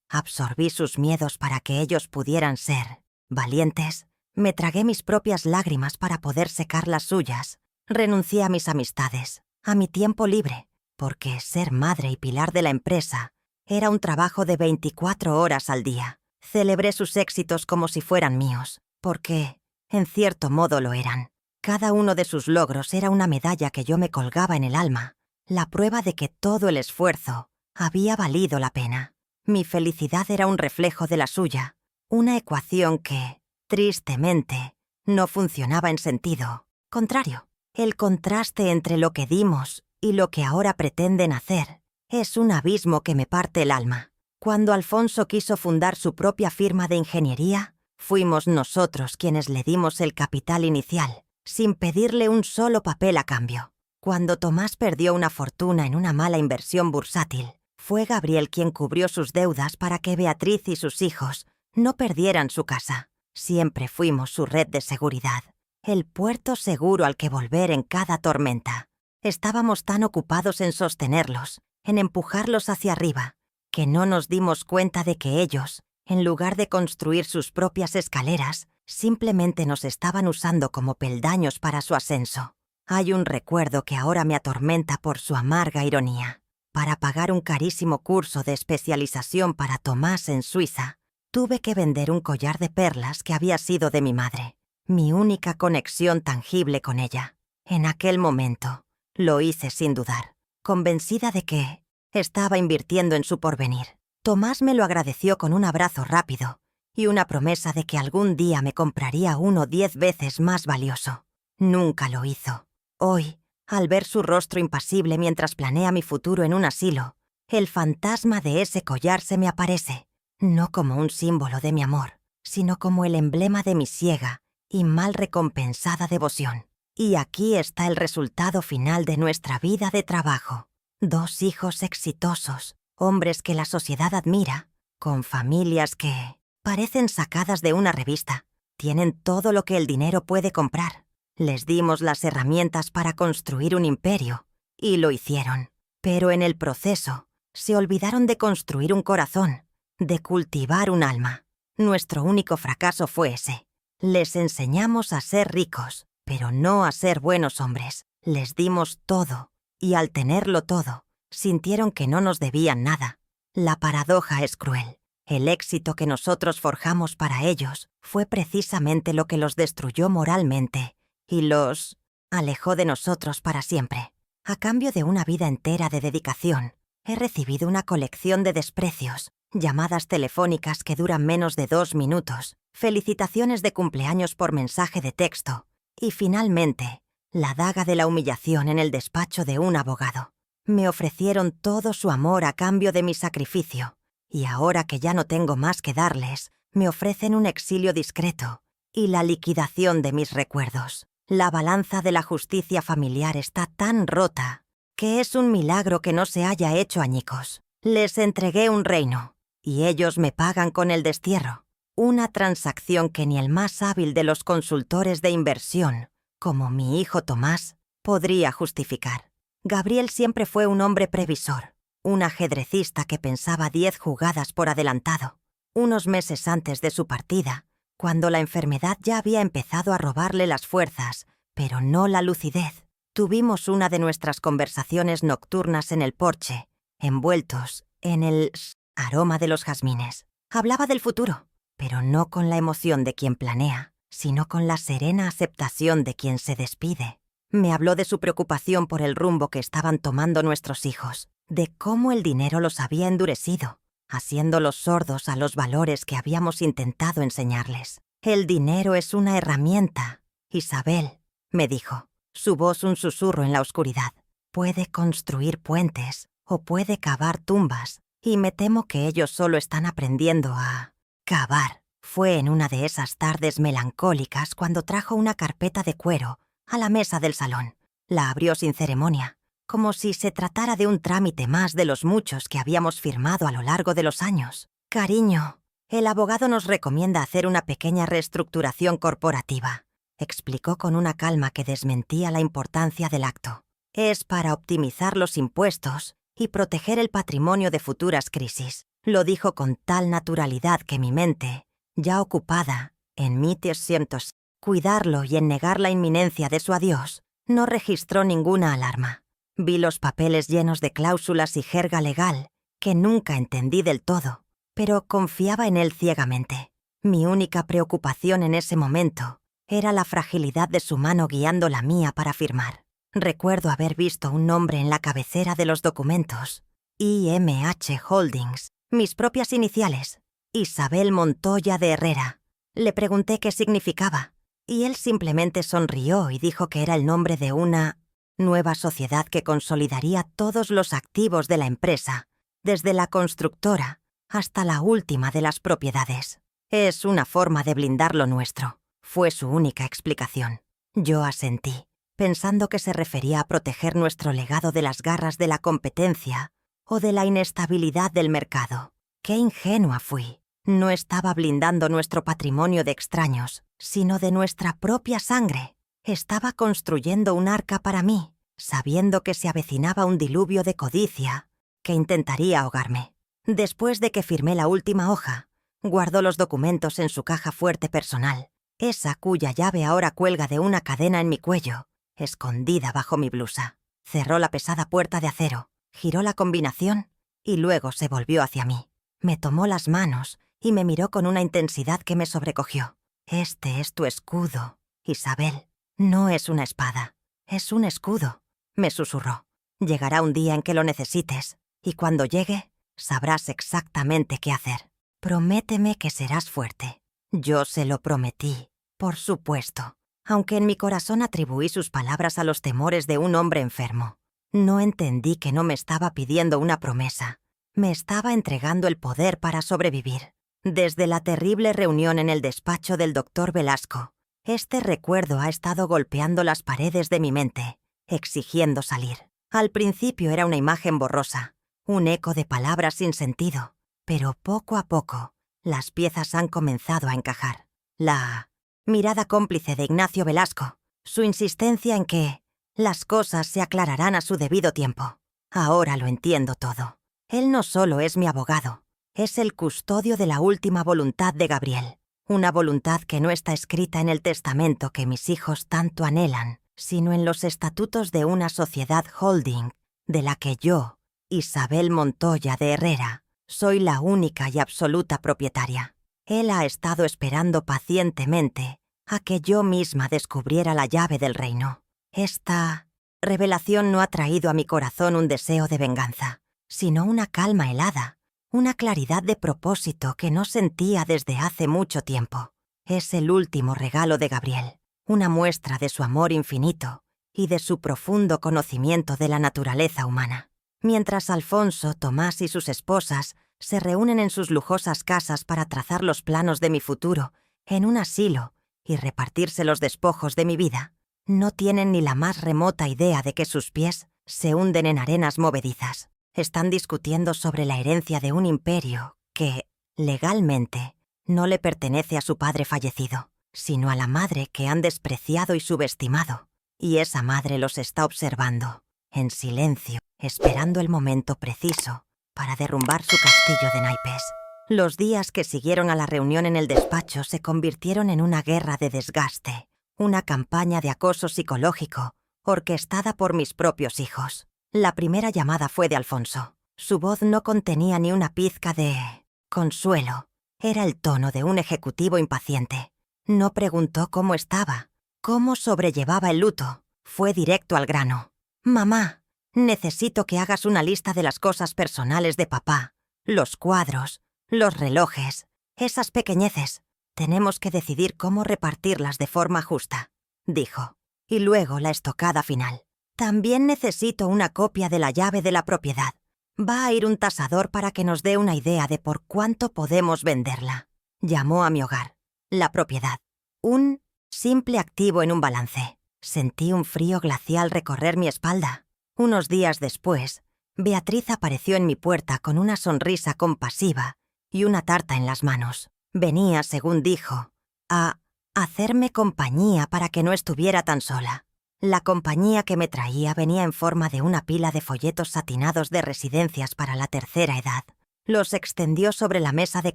Absorbí sus miedos para que ellos pudieran ser valientes. Me tragué mis propias lágrimas para poder secar las suyas. Renuncié a mis amistades, a mi tiempo libre, porque ser madre y pilar de la empresa era un trabajo de 24 horas al día. Celebré sus éxitos como si fueran míos, porque, en cierto modo, lo eran. Cada uno de sus logros era una medalla que yo me colgaba en el alma, la prueba de que todo el esfuerzo había valido la pena. Mi felicidad era un reflejo de la suya, una ecuación que, tristemente, no funcionaba en sentido contrario. El contraste entre lo que dimos y lo que ahora pretenden hacer es un abismo que me parte el alma. Cuando Alfonso quiso fundar su propia firma de ingeniería, fuimos nosotros quienes le dimos el capital inicial, sin pedirle un solo papel a cambio. Cuando Tomás perdió una fortuna en una mala inversión bursátil, fue Gabriel quien cubrió sus deudas para que Beatriz y sus hijos no perdieran su casa. Siempre fuimos su red de seguridad, el puerto seguro al que volver en cada tormenta. Estábamos tan ocupados en sostenerlos, en empujarlos hacia arriba, que no nos dimos cuenta de que ellos, en lugar de construir sus propias escaleras, simplemente nos estaban usando como peldaños para su ascenso. Hay un recuerdo que ahora me atormenta por su amarga ironía. Para pagar un carísimo curso de especialización para Tomás en Suiza, tuve que vender un collar de perlas que había sido de mi madre, mi única conexión tangible con ella. En aquel momento, lo hice sin dudar, convencida de que estaba invirtiendo en su porvenir. Tomás me lo agradeció con un abrazo rápido y una promesa de que algún día me compraría uno 10 veces más valioso. Nunca lo hizo. Hoy, al ver su rostro impasible mientras planea mi futuro en un asilo, el fantasma de ese collar se me aparece, no como un símbolo de mi amor, sino como el emblema de mi ciega y mal recompensada devoción. Y aquí está el resultado final de nuestra vida de trabajo. 2 hijos exitosos, hombres que la sociedad admira, con familias que parecen sacadas de una revista. Tienen todo lo que el dinero puede comprar. Les dimos las herramientas para construir un imperio, y lo hicieron. Pero en el proceso, se olvidaron de construir un corazón, de cultivar un alma. Nuestro único fracaso fue ese. Les enseñamos a ser ricos, pero no a ser buenos hombres. Les dimos todo, y al tenerlo todo, sintieron que no nos debían nada. La paradoja es cruel. El éxito que nosotros forjamos para ellos fue precisamente lo que los destruyó moralmente y los alejó de nosotros para siempre. A cambio de una vida entera de dedicación, He recibido una colección de desprecios, llamadas telefónicas que duran menos de 2 minutos, felicitaciones de cumpleaños por mensaje de texto y, finalmente, la daga de la humillación en el despacho de un abogado. Me ofrecieron todo su amor a cambio de mi sacrificio, y ahora que ya no tengo más que darles, me ofrecen un exilio discreto y la liquidación de mis recuerdos. La balanza de la justicia familiar está tan rota que es un milagro que no se haya hecho añicos. Les entregué un reino, y ellos me pagan con el destierro. Una transacción que ni el más hábil de los consultores de inversión, como mi hijo Tomás, podría justificar. Gabriel siempre fue un hombre previsor, un ajedrecista que pensaba 10 jugadas por adelantado. Unos meses antes de su partida, cuando la enfermedad ya había empezado a robarle las fuerzas, pero no la lucidez, tuvimos una de nuestras conversaciones nocturnas en el porche, envueltos en el aroma de los jazmines. Hablaba del futuro, pero no con la emoción de quien planea, sino con la serena aceptación de quien se despide. Me habló de su preocupación por el rumbo que estaban tomando nuestros hijos, de cómo el dinero los había endurecido, haciéndolos sordos a los valores que habíamos intentado enseñarles. El dinero es una herramienta, Isabel, me dijo, su voz un susurro en la oscuridad. Puede construir puentes o puede cavar tumbas, y me temo que ellos solo están aprendiendo a cavar. Fue en una de esas tardes melancólicas cuando trajo una carpeta de cuero a la mesa del salón. La abrió sin ceremonia, como si se tratara de un trámite más de los muchos que habíamos firmado a lo largo de los años. Cariño, el abogado nos recomienda hacer una pequeña reestructuración corporativa, explicó con una calma que desmentía la importancia del acto. Es para optimizar los impuestos y proteger el patrimonio de futuras crisis. Lo dijo con tal naturalidad que mi mente, ya ocupada en 1300, cuidarlo y en negar la inminencia de su adiós, no registró ninguna alarma. Vi los papeles llenos de cláusulas y jerga legal que nunca entendí del todo, pero confiaba en él ciegamente. Mi única preocupación en ese momento era la fragilidad de su mano guiando la mía para firmar. Recuerdo haber visto un nombre en la cabecera de los documentos. IMH Holdings, mis propias iniciales. Isabel Montoya de Herrera. Le pregunté qué significaba, y él simplemente sonrió y dijo que era el nombre de una nueva sociedad que consolidaría todos los activos de la empresa, desde la constructora hasta la última de las propiedades. Es una forma de blindar lo nuestro, fue su única explicación. Yo asentí, pensando que se refería a proteger nuestro legado de las garras de la competencia o de la inestabilidad del mercado. ¡Qué ingenua fui! No estaba blindando nuestro patrimonio de extraños, sino de nuestra propia sangre. Estaba construyendo un arca para mí, sabiendo que se avecinaba un diluvio de codicia que intentaría ahogarme. Después de que firmé la última hoja, guardó los documentos en su caja fuerte personal, esa cuya llave ahora cuelga de una cadena en mi cuello, escondida bajo mi blusa. Cerró la pesada puerta de acero, giró la combinación y luego se volvió hacia mí. Me tomó las manos y me miró con una intensidad que me sobrecogió. «Este es tu escudo, Isabel. No es una espada, es un escudo», me susurró. «Llegará un día en que lo necesites, y cuando llegue, sabrás exactamente qué hacer. Prométeme que serás fuerte». Yo se lo prometí, por supuesto, aunque en mi corazón atribuí sus palabras a los temores de un hombre enfermo. No entendí que no me estaba pidiendo una promesa, me estaba entregando el poder para sobrevivir. Desde la terrible reunión en el despacho del doctor Velasco, este recuerdo ha estado golpeando las paredes de mi mente, exigiendo salir. Al principio era una imagen borrosa, un eco de palabras sin sentido, pero poco a poco las piezas han comenzado a encajar. La mirada cómplice de Ignacio Velasco, su insistencia en que las cosas se aclararán a su debido tiempo. Ahora lo entiendo todo. Él no solo es mi abogado, es el custodio de la última voluntad de Gabriel, una voluntad que no está escrita en el testamento que mis hijos tanto anhelan, sino en los estatutos de una sociedad holding, de la que yo, Isabel Montoya de Herrera, soy la única y absoluta propietaria. Él ha estado esperando pacientemente a que yo misma descubriera la llave del reino. Esta revelación no ha traído a mi corazón un deseo de venganza, sino una calma helada, una claridad de propósito que no sentía desde hace mucho tiempo. Es el último regalo de Gabriel, una muestra de su amor infinito y de su profundo conocimiento de la naturaleza humana. Mientras Alfonso, Tomás y sus esposas se reúnen en sus lujosas casas para trazar los planos de mi futuro, en un asilo, y repartirse los despojos de mi vida, no tienen ni la más remota idea de que sus pies se hunden en arenas movedizas. Están discutiendo sobre la herencia de un imperio que, legalmente, no le pertenece a su padre fallecido, sino a la madre que han despreciado y subestimado. Y esa madre los está observando, en silencio, esperando el momento preciso para derrumbar su castillo de naipes. Los días que siguieron a la reunión en el despacho se convirtieron en una guerra de desgaste, una campaña de acoso psicológico, orquestada por mis propios hijos. La primera llamada fue de Alfonso. Su voz no contenía ni una pizca de consuelo. Era el tono de un ejecutivo impaciente. No preguntó cómo estaba, cómo sobrellevaba el luto. Fue directo al grano. «Mamá, necesito que hagas una lista de las cosas personales de papá. Los cuadros, los relojes, esas pequeñeces. Tenemos que decidir cómo repartirlas de forma justa», dijo. Y luego la estocada final. «También necesito una copia de la llave de la propiedad. Va a ir un tasador para que nos dé una idea de por cuánto podemos venderla». Llamó a mi hogar. La propiedad. Un simple activo en un balance. Sentí un frío glacial recorrer mi espalda. Unos días después, Beatriz apareció en mi puerta con una sonrisa compasiva y una tarta en las manos. Venía, según dijo, a hacerme compañía para que no estuviera tan sola. La compañía que me traía venía en forma de una pila de folletos satinados de residencias para la tercera edad. Los extendió sobre la mesa de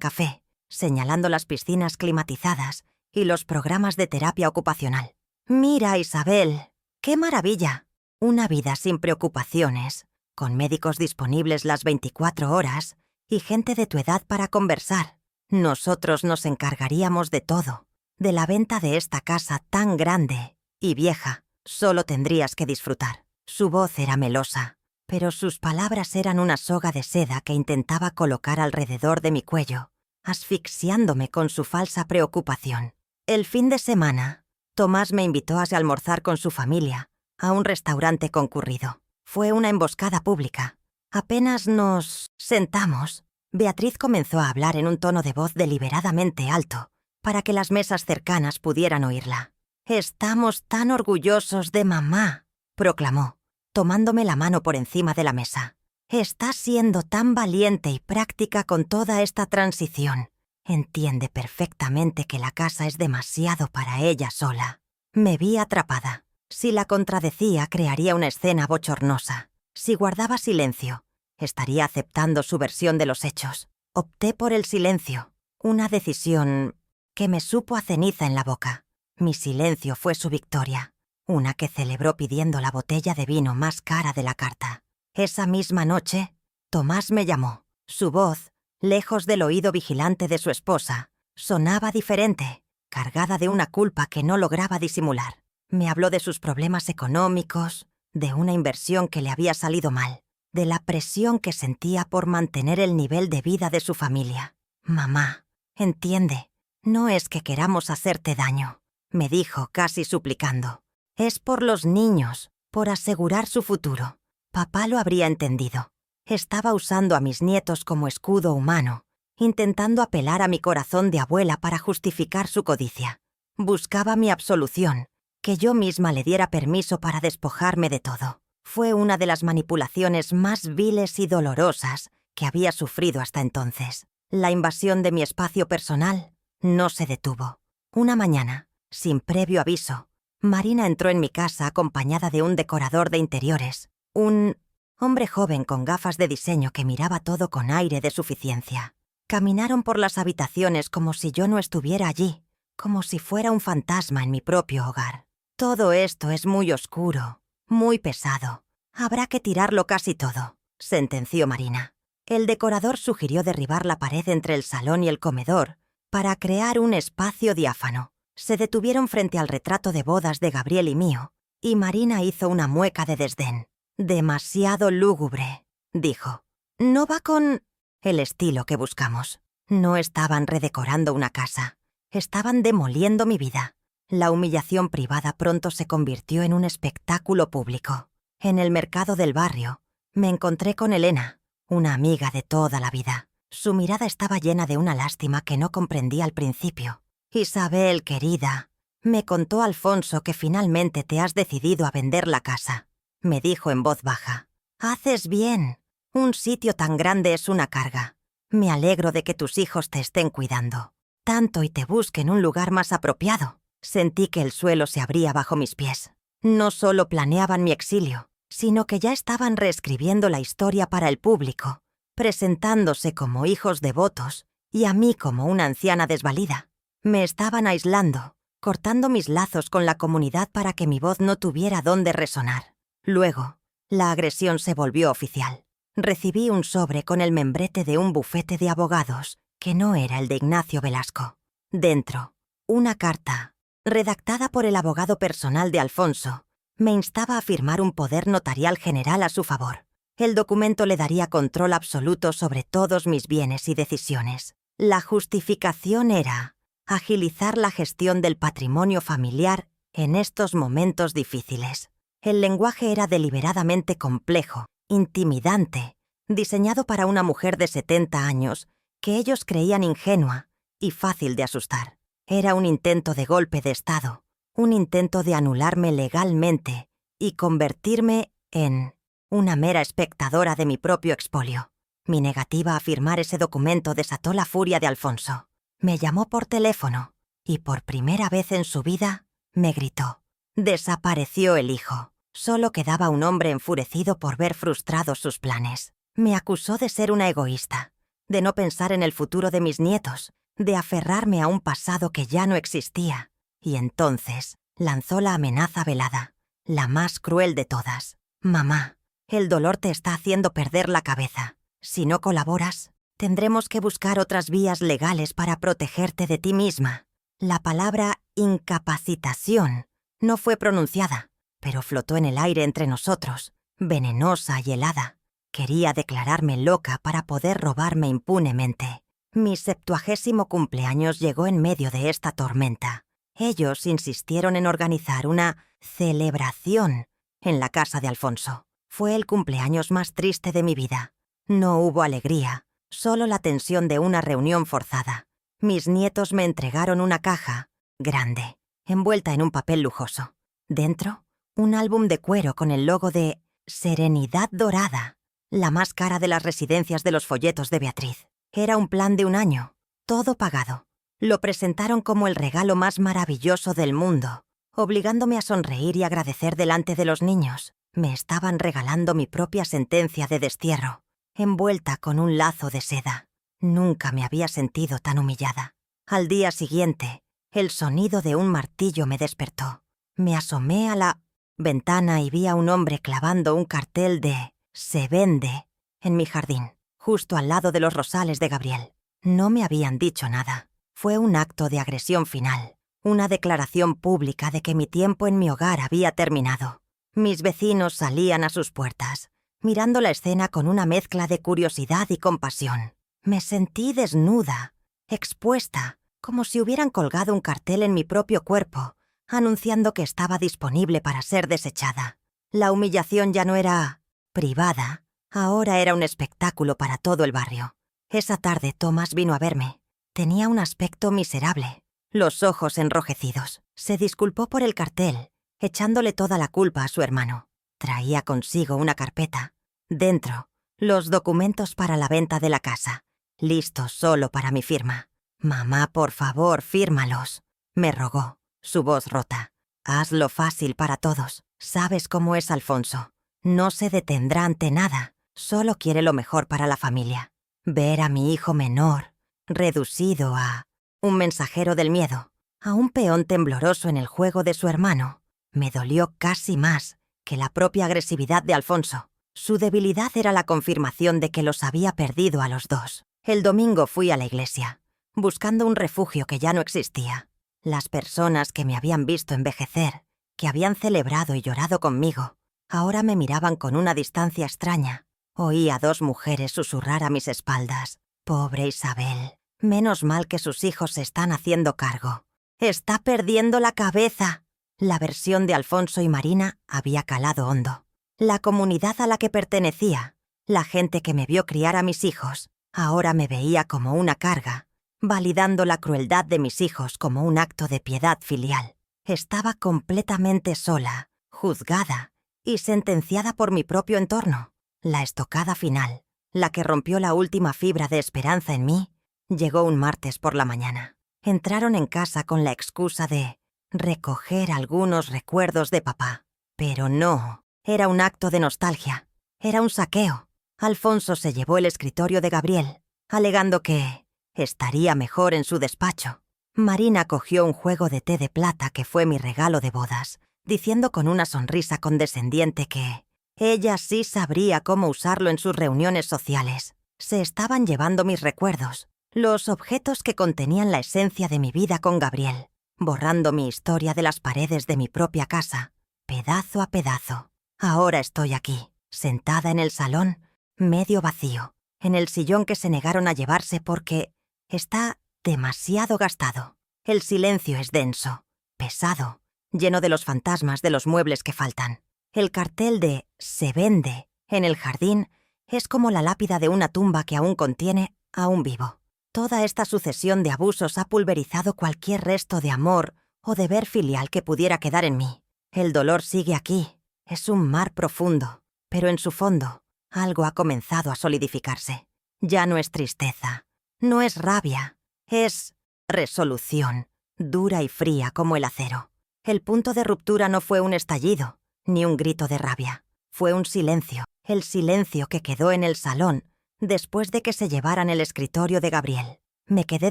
café, señalando las piscinas climatizadas y los programas de terapia ocupacional. «Mira, Isabel, qué maravilla. Una vida sin preocupaciones, con médicos disponibles las 24 horas y gente de tu edad para conversar. Nosotros nos encargaríamos de todo, de la venta de esta casa tan grande y vieja. Solo tendrías que disfrutar». Su voz era melosa, pero sus palabras eran una soga de seda que intentaba colocar alrededor de mi cuello, asfixiándome con su falsa preocupación. El fin de semana, Tomás me invitó a almorzar con su familia a un restaurante concurrido. Fue una emboscada pública. Apenas nos sentamos, Beatriz comenzó a hablar en un tono de voz deliberadamente alto, para que las mesas cercanas pudieran oírla. «Estamos tan orgullosos de mamá», proclamó, tomándome la mano por encima de la mesa. «Está siendo tan valiente y práctica con toda esta transición. Entiende perfectamente que la casa es demasiado para ella sola». Me vi atrapada. Si la contradecía, crearía una escena bochornosa. Si guardaba silencio, estaría aceptando su versión de los hechos. Opté por el silencio, una decisión que me supo a ceniza en la boca. Mi silencio fue su victoria, una que celebró pidiendo la botella de vino más cara de la carta. Esa misma noche, Tomás me llamó. Su voz, lejos del oído vigilante de su esposa, sonaba diferente, cargada de una culpa que no lograba disimular. Me habló de sus problemas económicos, de una inversión que le había salido mal, de la presión que sentía por mantener el nivel de vida de su familia. «Mamá, entiende, no es que queramos hacerte daño», me dijo casi suplicando. «Es por los niños, por asegurar su futuro». Papá lo habría entendido. Estaba usando a mis nietos como escudo humano, intentando apelar a mi corazón de abuela para justificar su codicia. Buscaba mi absolución, que yo misma le diera permiso para despojarme de todo. Fue una de las manipulaciones más viles y dolorosas que había sufrido hasta entonces. La invasión de mi espacio personal no se detuvo. Una mañana, sin previo aviso, Marina entró en mi casa acompañada de un decorador de interiores, un hombre joven con gafas de diseño que miraba todo con aire de suficiencia. Caminaron por las habitaciones como si yo no estuviera allí, como si fuera un fantasma en mi propio hogar. «Todo esto es muy oscuro, muy pesado. Habrá que tirarlo casi todo», sentenció Marina. El decorador sugirió derribar la pared entre el salón y el comedor para crear un espacio diáfano. Se detuvieron frente al retrato de bodas de Gabriel y mío, y Marina hizo una mueca de desdén. «Demasiado lúgubre», dijo. No va con el estilo que buscamos. No estaban redecorando una casa. Estaban demoliendo mi vida. La humillación privada pronto se convirtió en un espectáculo público. En el mercado del barrio, me encontré con Elena, una amiga de toda la vida. Su mirada estaba llena de una lástima que no comprendí al principio. «Isabel, querida», me contó Alfonso que finalmente te has decidido a vender la casa. Me dijo en voz baja. «Haces bien. Un sitio tan grande es una carga. Me alegro de que tus hijos te estén cuidando tanto y te busquen un lugar más apropiado». Sentí que el suelo se abría bajo mis pies. No solo planeaban mi exilio, sino que ya estaban reescribiendo la historia para el público, presentándose como hijos devotos y a mí como una anciana desvalida. Me estaban aislando, cortando mis lazos con la comunidad para que mi voz no tuviera dónde resonar. Luego, la agresión se volvió oficial. Recibí un sobre con el membrete de un bufete de abogados, que no era el de Ignacio Velasco. Dentro, una carta, redactada por el abogado personal de Alfonso, me instaba a firmar un poder notarial general a su favor. El documento le daría control absoluto sobre todos mis bienes y decisiones. La justificación era agilizar la gestión del patrimonio familiar en estos momentos difíciles. El lenguaje era deliberadamente complejo, intimidante, diseñado para una mujer de 70 años que ellos creían ingenua y fácil de asustar. Era un intento de golpe de Estado, un intento de anularme legalmente y convertirme en una mera espectadora de mi propio expolio. Mi negativa a firmar ese documento desató la furia de Alfonso. Me llamó por teléfono y por primera vez en su vida me gritó. Desapareció el hijo. Solo quedaba un hombre enfurecido por ver frustrados sus planes. Me acusó de ser una egoísta, de no pensar en el futuro de mis nietos, de aferrarme a un pasado que ya no existía. Y entonces lanzó la amenaza velada, la más cruel de todas. Mamá, el dolor te está haciendo perder la cabeza. Si no colaboras, tendremos que buscar otras vías legales para protegerte de ti misma. La palabra incapacitación no fue pronunciada, pero flotó en el aire entre nosotros, venenosa y helada. Quería declararme loca para poder robarme impunemente. Mi 70º cumpleaños llegó en medio de esta tormenta. Ellos insistieron en organizar una celebración en la casa de Alfonso. Fue el cumpleaños más triste de mi vida. No hubo alegría, solo la tensión de una reunión forzada. Mis nietos me entregaron una caja grande, envuelta en un papel lujoso. Dentro, un álbum de cuero con el logo de Serenidad Dorada, la más cara de las residencias de los folletos de Beatriz. Era un plan de un año, todo pagado. Lo presentaron como el regalo más maravilloso del mundo, obligándome a sonreír y agradecer delante de los niños. Me estaban regalando mi propia sentencia de destierro, envuelta con un lazo de seda. Nunca me había sentido tan humillada. Al día siguiente, el sonido de un martillo me despertó. Me asomé a la ventana y vi a un hombre clavando un cartel de «Se vende» en mi jardín, justo al lado de los rosales de Gabriel. No me habían dicho nada. Fue un acto de agresión final, una declaración pública de que mi tiempo en mi hogar había terminado. Mis vecinos salían a sus puertas, mirando la escena con una mezcla de curiosidad y compasión. Me sentí desnuda, expuesta, como si hubieran colgado un cartel en mi propio cuerpo, anunciando que estaba disponible para ser desechada. La humillación ya no era privada, ahora era un espectáculo para todo el barrio. Esa tarde Tomás vino a verme. Tenía un aspecto miserable, los ojos enrojecidos. Se disculpó por el cartel, echándole toda la culpa a su hermano. Traía consigo una carpeta. Dentro, los documentos para la venta de la casa, listos solo para mi firma. «Mamá, por favor, fírmalos», me rogó, su voz rota. «Hazlo fácil para todos. Sabes cómo es Alfonso. No se detendrá ante nada. Solo quiere lo mejor para la familia». Ver a mi hijo menor, reducido a un mensajero del miedo, a un peón tembloroso en el juego de su hermano, me dolió casi más que la propia agresividad de Alfonso. Su debilidad era la confirmación de que los había perdido a los dos. El domingo fui a la iglesia, buscando un refugio que ya no existía. Las personas que me habían visto envejecer, que habían celebrado y llorado conmigo, ahora me miraban con una distancia extraña, Oí a 2 mujeres susurrar a mis espaldas. «Pobre Isabel. Menos mal que sus hijos se están haciendo cargo. ¡Está perdiendo la cabeza!». La versión de Alfonso y Marina había calado hondo. La comunidad a la que pertenecía, la gente que me vio criar a mis hijos, ahora me veía como una carga, validando la crueldad de mis hijos como un acto de piedad filial. Estaba completamente sola, juzgada y sentenciada por mi propio entorno. La estocada final, la que rompió la última fibra de esperanza en mí, llegó un martes por la mañana. Entraron en casa con la excusa de recoger algunos recuerdos de papá. Pero no, era un acto de nostalgia. Era un saqueo. Alfonso se llevó el escritorio de Gabriel, alegando que estaría mejor en su despacho. Marina cogió un juego de té de plata que fue mi regalo de bodas, diciendo con una sonrisa condescendiente que ella sí sabría cómo usarlo en sus reuniones sociales. Se estaban llevando mis recuerdos, los objetos que contenían la esencia de mi vida con Gabriel, borrando mi historia de las paredes de mi propia casa, pedazo a pedazo. Ahora estoy aquí, sentada en el salón, medio vacío, en el sillón que se negaron a llevarse porque está demasiado gastado. El silencio es denso, pesado, lleno de los fantasmas de los muebles que faltan. El cartel de «Se vende» en el jardín es como la lápida de una tumba que aún contiene a un vivo. Toda esta sucesión de abusos ha pulverizado cualquier resto de amor o deber filial que pudiera quedar en mí. El dolor sigue aquí, es un mar profundo, pero en su fondo algo ha comenzado a solidificarse. Ya no es tristeza, no es rabia, es resolución, dura y fría como el acero. El punto de ruptura no fue un estallido, ni un grito de rabia. Fue un silencio, el silencio que quedó en el salón después de que se llevaran el escritorio de Gabriel. Me quedé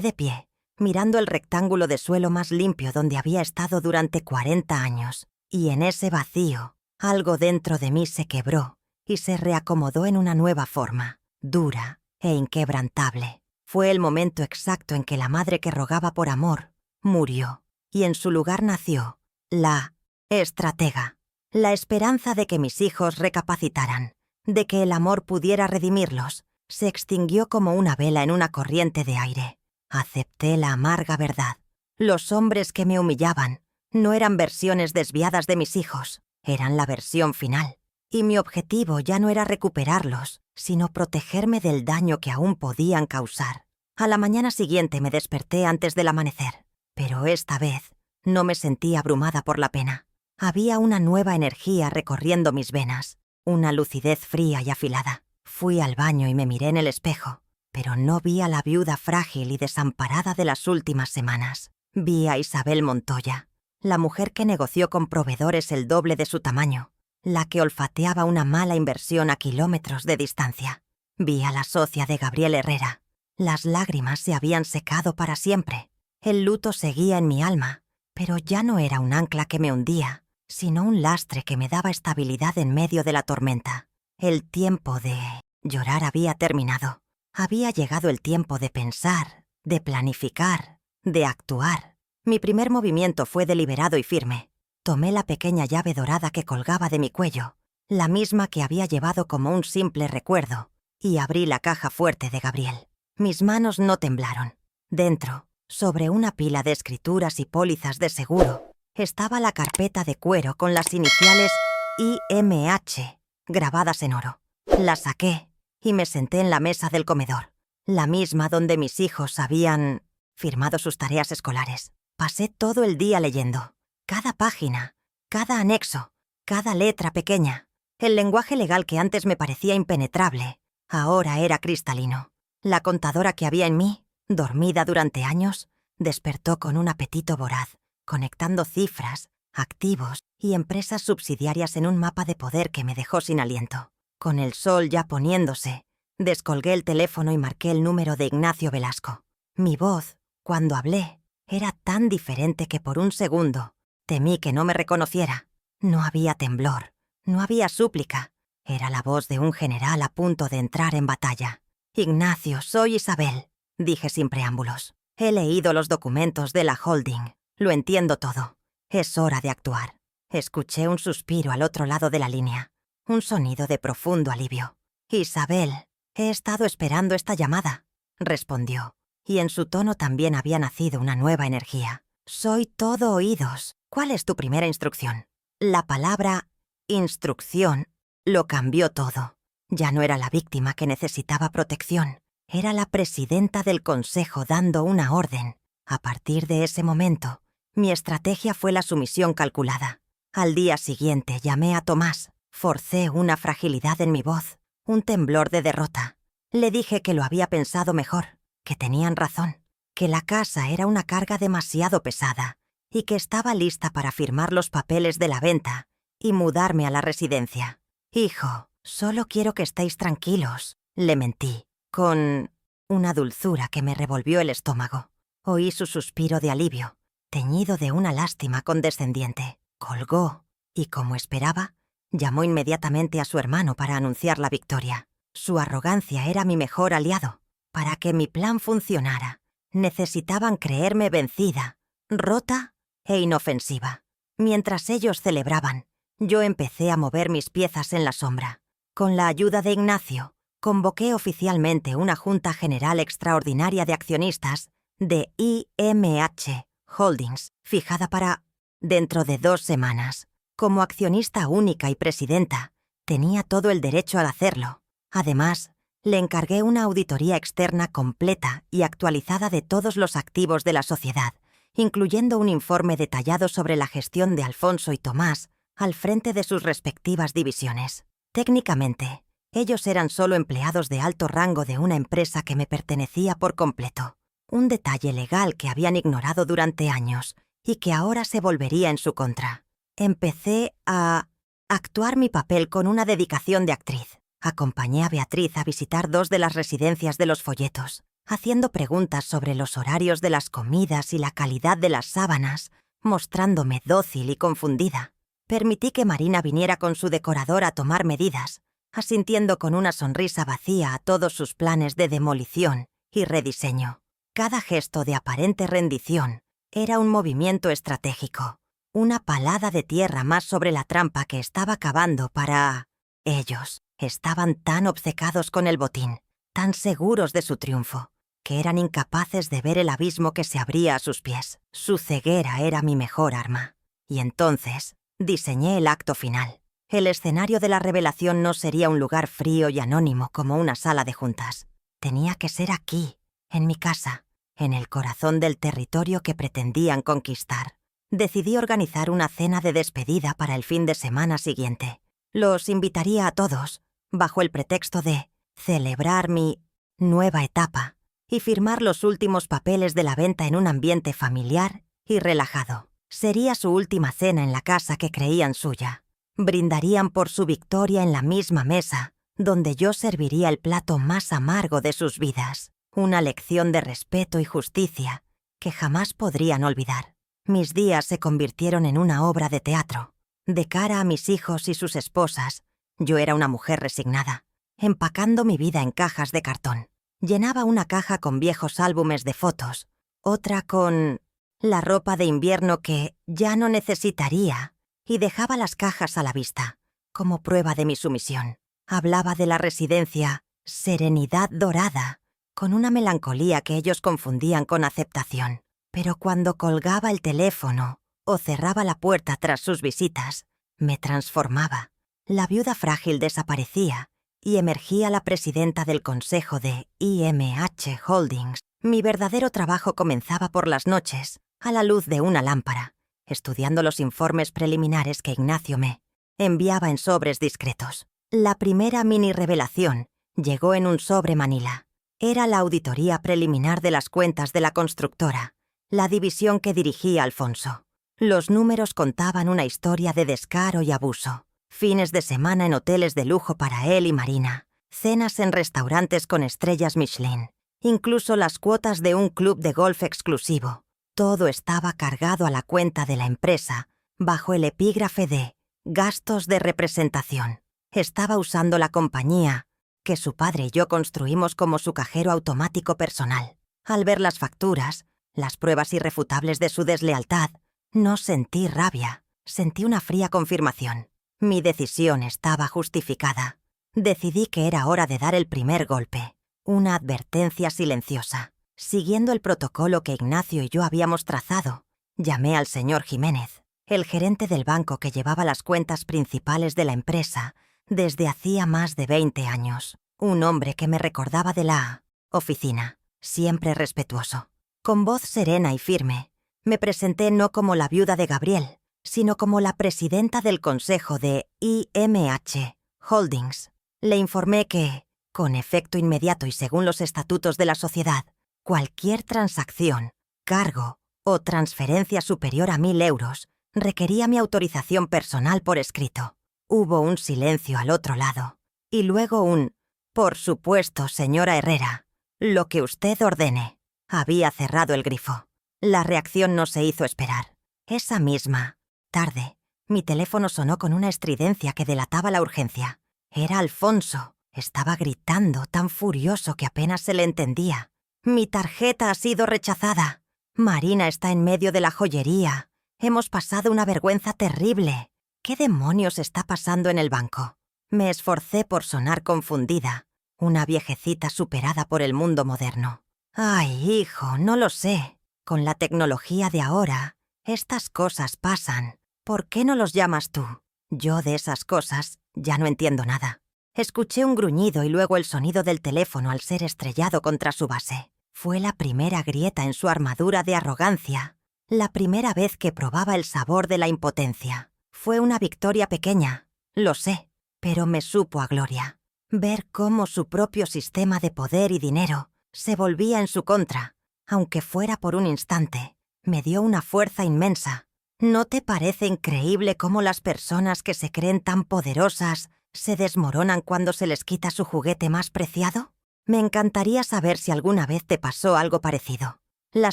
de pie, mirando el rectángulo de suelo más limpio donde había estado durante 40 años. Y en ese vacío, algo dentro de mí se quebró y se reacomodó en una nueva forma, dura e inquebrantable. Fue el momento exacto en que la madre que rogaba por amor murió, y en su lugar nació la estratega. La esperanza de que mis hijos recapacitaran, de que el amor pudiera redimirlos, se extinguió como una vela en una corriente de aire. Acepté la amarga verdad. Los hombres que me humillaban no eran versiones desviadas de mis hijos, eran la versión final. Y mi objetivo ya no era recuperarlos, sino protegerme del daño que aún podían causar. A la mañana siguiente me desperté antes del amanecer, pero esta vez no me sentí abrumada por la pena. Había una nueva energía recorriendo mis venas, una lucidez fría y afilada. Fui al baño y me miré en el espejo, pero no vi a la viuda frágil y desamparada de las últimas semanas. Vi a Isabel Montoya, la mujer que negoció con proveedores el doble de su tamaño, la que olfateaba una mala inversión a kilómetros de distancia. Vi a la socia de Gabriel Herrera. Las lágrimas se habían secado para siempre. El luto seguía en mi alma, pero ya no era un ancla que me hundía, sino un lastre que me daba estabilidad en medio de la tormenta. El tiempo de llorar había terminado. Había llegado el tiempo de pensar, de planificar, de actuar. Mi primer movimiento fue deliberado y firme. Tomé la pequeña llave dorada que colgaba de mi cuello, la misma que había llevado como un simple recuerdo, y abrí la caja fuerte de Gabriel. Mis manos no temblaron. Dentro, sobre una pila de escrituras y pólizas de seguro, estaba la carpeta de cuero con las iniciales IMH grabadas en oro. La saqué y me senté en la mesa del comedor, la misma donde mis hijos habían firmado sus tareas escolares. Pasé todo el día leyendo. Cada página, cada anexo, cada letra pequeña. El lenguaje legal que antes me parecía impenetrable, ahora era cristalino. La contadora que había en mí, dormida durante años, despertó con un apetito voraz, conectando cifras, activos y empresas subsidiarias en un mapa de poder que me dejó sin aliento. Con el sol ya poniéndose, descolgué el teléfono y marqué el número de Ignacio Velasco. Mi voz, cuando hablé, era tan diferente que por un segundo temí que no me reconociera. No había temblor, no había súplica. Era la voz de un general a punto de entrar en batalla. «Ignacio, soy Isabel», dije sin preámbulos. «He leído los documentos de la holding. Lo entiendo todo. Es hora de actuar». Escuché un suspiro al otro lado de la línea, un sonido de profundo alivio. Isabel, he estado esperando esta llamada, respondió, y en su tono también había nacido una nueva energía. Soy todo oídos. ¿Cuál es tu primera instrucción? La palabra instrucción lo cambió todo. Ya no era la víctima que necesitaba protección, era la presidenta del consejo dando una orden. A partir de ese momento, mi estrategia fue la sumisión calculada. Al día siguiente llamé a Tomás, forcé una fragilidad en mi voz, un temblor de derrota. Le dije que lo había pensado mejor, que tenían razón, que la casa era una carga demasiado pesada y que estaba lista para firmar los papeles de la venta y mudarme a la residencia. Hijo, solo quiero que estéis tranquilos, le mentí, con una dulzura que me revolvió el estómago. Oí su suspiro de alivio, teñido de una lástima condescendiente. Colgó y, como esperaba, llamó inmediatamente a su hermano para anunciar la victoria. Su arrogancia era mi mejor aliado. Para que mi plan funcionara, necesitaban creerme vencida, rota e inofensiva. Mientras ellos celebraban, yo empecé a mover mis piezas en la sombra. Con la ayuda de Ignacio, convoqué oficialmente una Junta General Extraordinaria de Accionistas de IMH Holdings, fijada para dentro de 2 semanas. Como accionista única y presidenta, tenía todo el derecho al hacerlo. Además, le encargué una auditoría externa completa y actualizada de todos los activos de la sociedad, incluyendo un informe detallado sobre la gestión de Alfonso y Tomás al frente de sus respectivas divisiones. Técnicamente, ellos eran solo empleados de alto rango de una empresa que me pertenecía por completo. Un detalle legal que habían ignorado durante años y que ahora se volvería en su contra. Empecé a actuar mi papel con una dedicación de actriz. Acompañé a Beatriz a visitar 2 de las residencias de los folletos, haciendo preguntas sobre los horarios de las comidas y la calidad de las sábanas, mostrándome dócil y confundida. Permití que Marina viniera con su decorador a tomar medidas, asintiendo con una sonrisa vacía a todos sus planes de demolición y rediseño. Cada gesto de aparente rendición era un movimiento estratégico, una palada de tierra más sobre la trampa que estaba cavando para... Ellos estaban tan obcecados con el botín, tan seguros de su triunfo, que eran incapaces de ver el abismo que se abría a sus pies. Su ceguera era mi mejor arma. Y entonces diseñé el acto final. El escenario de la revelación no sería un lugar frío y anónimo como una sala de juntas. Tenía que ser aquí, en mi casa, en el corazón del territorio que pretendían conquistar. Decidí organizar una cena de despedida para el fin de semana siguiente. Los invitaría a todos, bajo el pretexto de celebrar mi nueva etapa y firmar los últimos papeles de la venta en un ambiente familiar y relajado. Sería su última cena en la casa que creían suya. Brindarían por su victoria en la misma mesa, donde yo serviría el plato más amargo de sus vidas. Una lección de respeto y justicia que jamás podrían olvidar. Mis días se convirtieron en una obra de teatro. De cara a mis hijos y sus esposas, yo era una mujer resignada, empacando mi vida en cajas de cartón. Llenaba una caja con viejos álbumes de fotos, otra con la ropa de invierno que ya no necesitaría, y dejaba las cajas a la vista, como prueba de mi sumisión. Hablaba de la residencia Serenidad Dorada, con una melancolía que ellos confundían con aceptación. Pero cuando colgaba el teléfono o cerraba la puerta tras sus visitas, me transformaba. La viuda frágil desaparecía y emergía la presidenta del consejo de IMH Holdings. Mi verdadero trabajo comenzaba por las noches, a la luz de una lámpara, estudiando los informes preliminares que Ignacio me enviaba en sobres discretos. La primera mini revelación llegó en un sobre manila. Era la auditoría preliminar de las cuentas de la constructora, la división que dirigía Alfonso. Los números contaban una historia de descaro y abuso. Fines de semana en hoteles de lujo para él y Marina, cenas en restaurantes con estrellas Michelin, incluso las cuotas de un club de golf exclusivo. Todo estaba cargado a la cuenta de la empresa, bajo el epígrafe de gastos de representación. Estaba usando la compañía que su padre y yo construimos como su cajero automático personal. Al ver las facturas, las pruebas irrefutables de su deslealtad, no sentí rabia, sentí una fría confirmación. Mi decisión estaba justificada. Decidí que era hora de dar el primer golpe, una advertencia silenciosa. Siguiendo el protocolo que Ignacio y yo habíamos trazado, llamé al señor Jiménez, el gerente del banco que llevaba las cuentas principales de la empresa desde hacía más de 20 años. Un hombre que me recordaba de la oficina, siempre respetuoso. Con voz serena y firme, me presenté no como la viuda de Gabriel, sino como la presidenta del consejo de IMH Holdings. Le informé que, con efecto inmediato y según los estatutos de la sociedad, cualquier transacción, cargo o transferencia superior a 1.000 euros requería mi autorización personal por escrito. Hubo un silencio al otro lado. Y luego un «Por supuesto, señora Herrera, lo que usted ordene». Había cerrado el grifo. La reacción no se hizo esperar. Esa misma tarde, mi teléfono sonó con una estridencia que delataba la urgencia. Era Alfonso. Estaba gritando, tan furioso que apenas se le entendía. «Mi tarjeta ha sido rechazada. Marina está en medio de la joyería. Hemos pasado una vergüenza terrible. ¿Qué demonios está pasando en el banco?». Me esforcé por sonar confundida, una viejecita superada por el mundo moderno. «Ay, hijo, no lo sé. Con la tecnología de ahora, estas cosas pasan. ¿Por qué no los llamas tú? Yo de esas cosas ya no entiendo nada». Escuché un gruñido y luego el sonido del teléfono al ser estrellado contra su base. Fue la primera grieta en su armadura de arrogancia, la primera vez que probaba el sabor de la impotencia. Fue una victoria pequeña, lo sé, pero me supo a gloria. Ver cómo su propio sistema de poder y dinero se volvía en su contra, aunque fuera por un instante, me dio una fuerza inmensa. ¿No te parece increíble cómo las personas que se creen tan poderosas se desmoronan cuando se les quita su juguete más preciado? Me encantaría saber si alguna vez te pasó algo parecido. La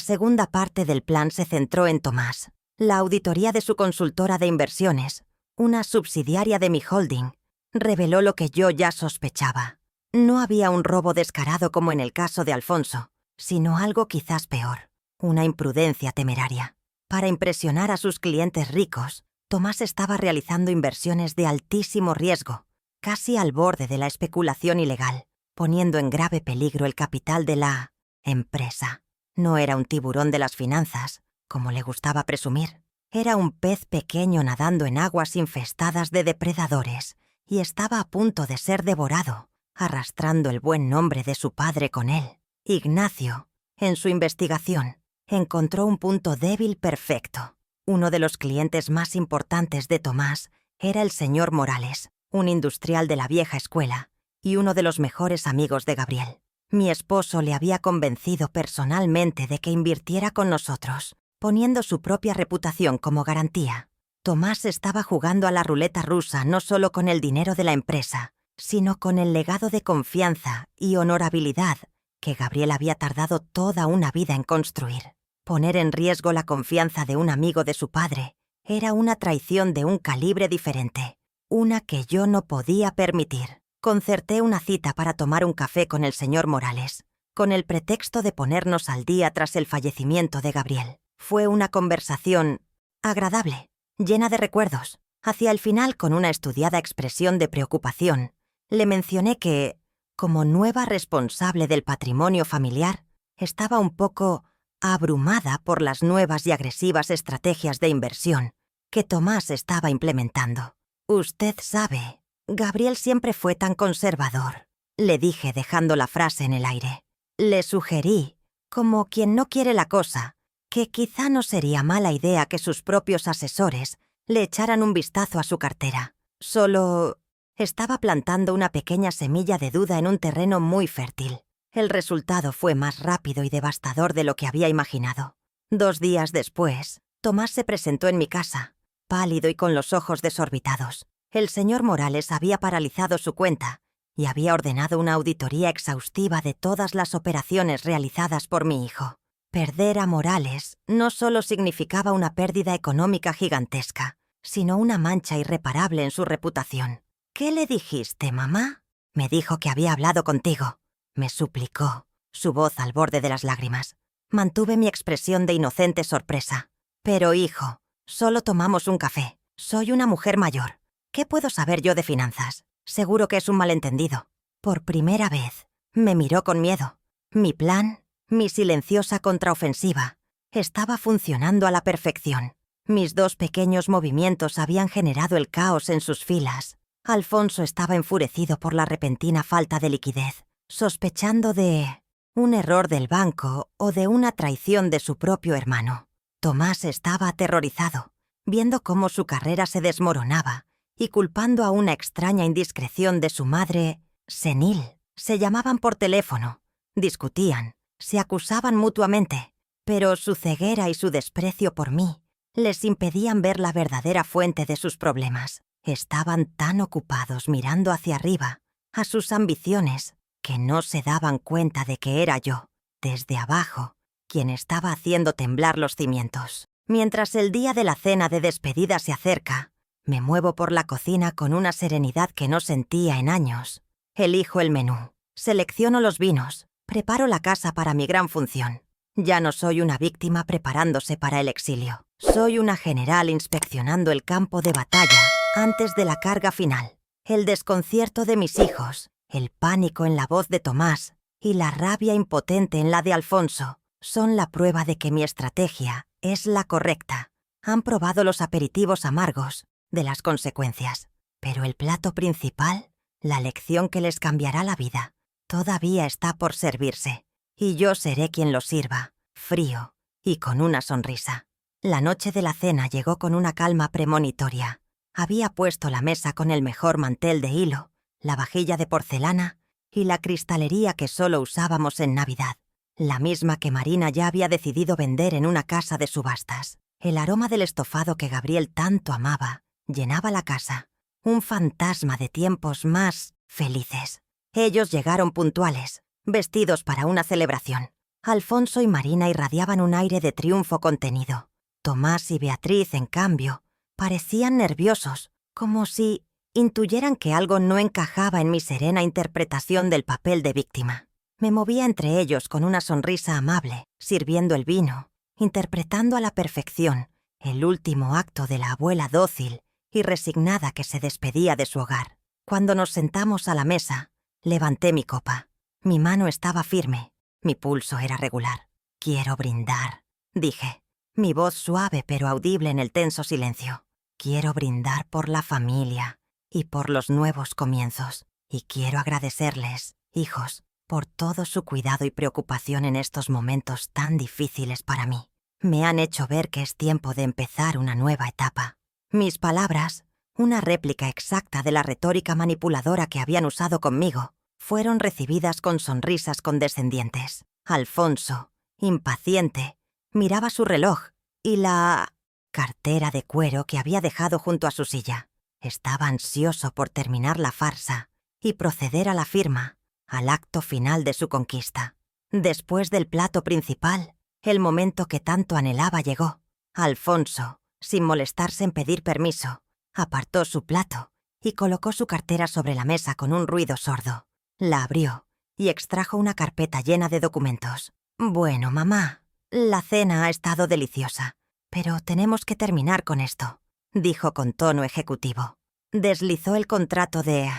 segunda parte del plan se centró en Tomás. La auditoría de su consultora de inversiones, una subsidiaria de mi holding, reveló lo que yo ya sospechaba. No había un robo descarado como en el caso de Alfonso, sino algo quizás peor, una imprudencia temeraria. Para impresionar a sus clientes ricos, Tomás estaba realizando inversiones de altísimo riesgo, casi al borde de la especulación ilegal, poniendo en grave peligro el capital de la empresa. No era un tiburón de las finanzas, como le gustaba presumir. Era un pez pequeño nadando en aguas infestadas de depredadores y estaba a punto de ser devorado, arrastrando el buen nombre de su padre con él. Ignacio, en su investigación, encontró un punto débil perfecto. Uno de los clientes más importantes de Tomás era el señor Morales, un industrial de la vieja escuela y uno de los mejores amigos de Gabriel. Mi esposo le había convencido personalmente de que invirtiera con nosotros, poniendo su propia reputación como garantía. Tomás estaba jugando a la ruleta rusa no solo con el dinero de la empresa, sino con el legado de confianza y honorabilidad que Gabriel había tardado toda una vida en construir. Poner en riesgo la confianza de un amigo de su padre era una traición de un calibre diferente, una que yo no podía permitir. Concerté una cita para tomar un café con el señor Morales, con el pretexto de ponernos al día tras el fallecimiento de Gabriel. Fue una conversación agradable, llena de recuerdos. Hacia el final, con una estudiada expresión de preocupación, le mencioné que, como nueva responsable del patrimonio familiar, estaba un poco abrumada por las nuevas y agresivas estrategias de inversión que Tomás estaba implementando. «Usted sabe, Gabriel siempre fue tan conservador», le dije dejando la frase en el aire. Le sugerí, como quien no quiere la cosa, que quizá no sería mala idea que sus propios asesores le echaran un vistazo a su cartera. Solo estaba plantando una pequeña semilla de duda en un terreno muy fértil. El resultado fue más rápido y devastador de lo que había imaginado. 2 días después, Tomás se presentó en mi casa, pálido y con los ojos desorbitados. El señor Morales había paralizado su cuenta y había ordenado una auditoría exhaustiva de todas las operaciones realizadas por mi hijo. Perder a Morales no solo significaba una pérdida económica gigantesca, sino una mancha irreparable en su reputación. «¿Qué le dijiste, mamá?». «Me dijo que había hablado contigo», me suplicó, su voz al borde de las lágrimas. Mantuve mi expresión de inocente sorpresa. «Pero, hijo, solo tomamos un café. Soy una mujer mayor. ¿Qué puedo saber yo de finanzas?». Seguro que es un malentendido. Por primera vez, me miró con miedo. Mi plan, mi silenciosa contraofensiva, estaba funcionando a la perfección. Mis 2 pequeños movimientos habían generado el caos en sus filas. Alfonso estaba enfurecido por la repentina falta de liquidez, sospechando de un error del banco o de una traición de su propio hermano. Tomás estaba aterrorizado, viendo cómo su carrera se desmoronaba y culpando a una extraña indiscreción de su madre, senil. Se llamaban por teléfono, discutían, se acusaban mutuamente, pero su ceguera y su desprecio por mí les impedían ver la verdadera fuente de sus problemas. Estaban tan ocupados mirando hacia arriba, a sus ambiciones, que no se daban cuenta de que era yo, desde abajo, quien estaba haciendo temblar los cimientos. Mientras el día de la cena de despedida se acerca, me muevo por la cocina con una serenidad que no sentía en años. Elijo el menú, selecciono los vinos, preparo la casa para mi gran función. Ya no soy una víctima preparándose para el exilio. Soy una general inspeccionando el campo de batalla antes de la carga final. El desconcierto de mis hijos, el pánico en la voz de Tomás y la rabia impotente en la de Alfonso son la prueba de que mi estrategia es la correcta. Han probado los aperitivos amargos de las consecuencias, pero el plato principal, la lección que les cambiará la vida, todavía está por servirse, y yo seré quien lo sirva, frío y con una sonrisa. La noche de la cena llegó con una calma premonitoria. Había puesto la mesa con el mejor mantel de hilo, la vajilla de porcelana y la cristalería que solo usábamos en Navidad, la misma que Marina ya había decidido vender en una casa de subastas. El aroma del estofado que Gabriel tanto amaba llenaba la casa, un fantasma de tiempos más felices. Ellos llegaron puntuales, vestidos para una celebración. Alfonso y Marina irradiaban un aire de triunfo contenido. Tomás y Beatriz, en cambio, parecían nerviosos, como si intuyeran que algo no encajaba en mi serena interpretación del papel de víctima. Me movía entre ellos con una sonrisa amable, sirviendo el vino, interpretando a la perfección el último acto de la abuela dócil y resignada que se despedía de su hogar. Cuando nos sentamos a la mesa, levanté mi copa. Mi mano estaba firme, mi pulso era regular. «Quiero brindar», dije, mi voz suave pero audible en el tenso silencio. «Quiero brindar por la familia y por los nuevos comienzos. Y quiero agradecerles, hijos, por todo su cuidado y preocupación en estos momentos tan difíciles para mí. Me han hecho ver que es tiempo de empezar una nueva etapa». Mis palabras, una réplica exacta de la retórica manipuladora que habían usado conmigo, fueron recibidas con sonrisas condescendientes. Alfonso, impaciente, miraba su reloj y la cartera de cuero que había dejado junto a su silla. Estaba ansioso por terminar la farsa y proceder a la firma, al acto final de su conquista. Después del plato principal, el momento que tanto anhelaba llegó. Alfonso, sin molestarse en pedir permiso, apartó su plato y colocó su cartera sobre la mesa con un ruido sordo. La abrió y extrajo una carpeta llena de documentos. «Bueno, mamá, la cena ha estado deliciosa, pero tenemos que terminar con esto», dijo con tono ejecutivo. Deslizó el contrato de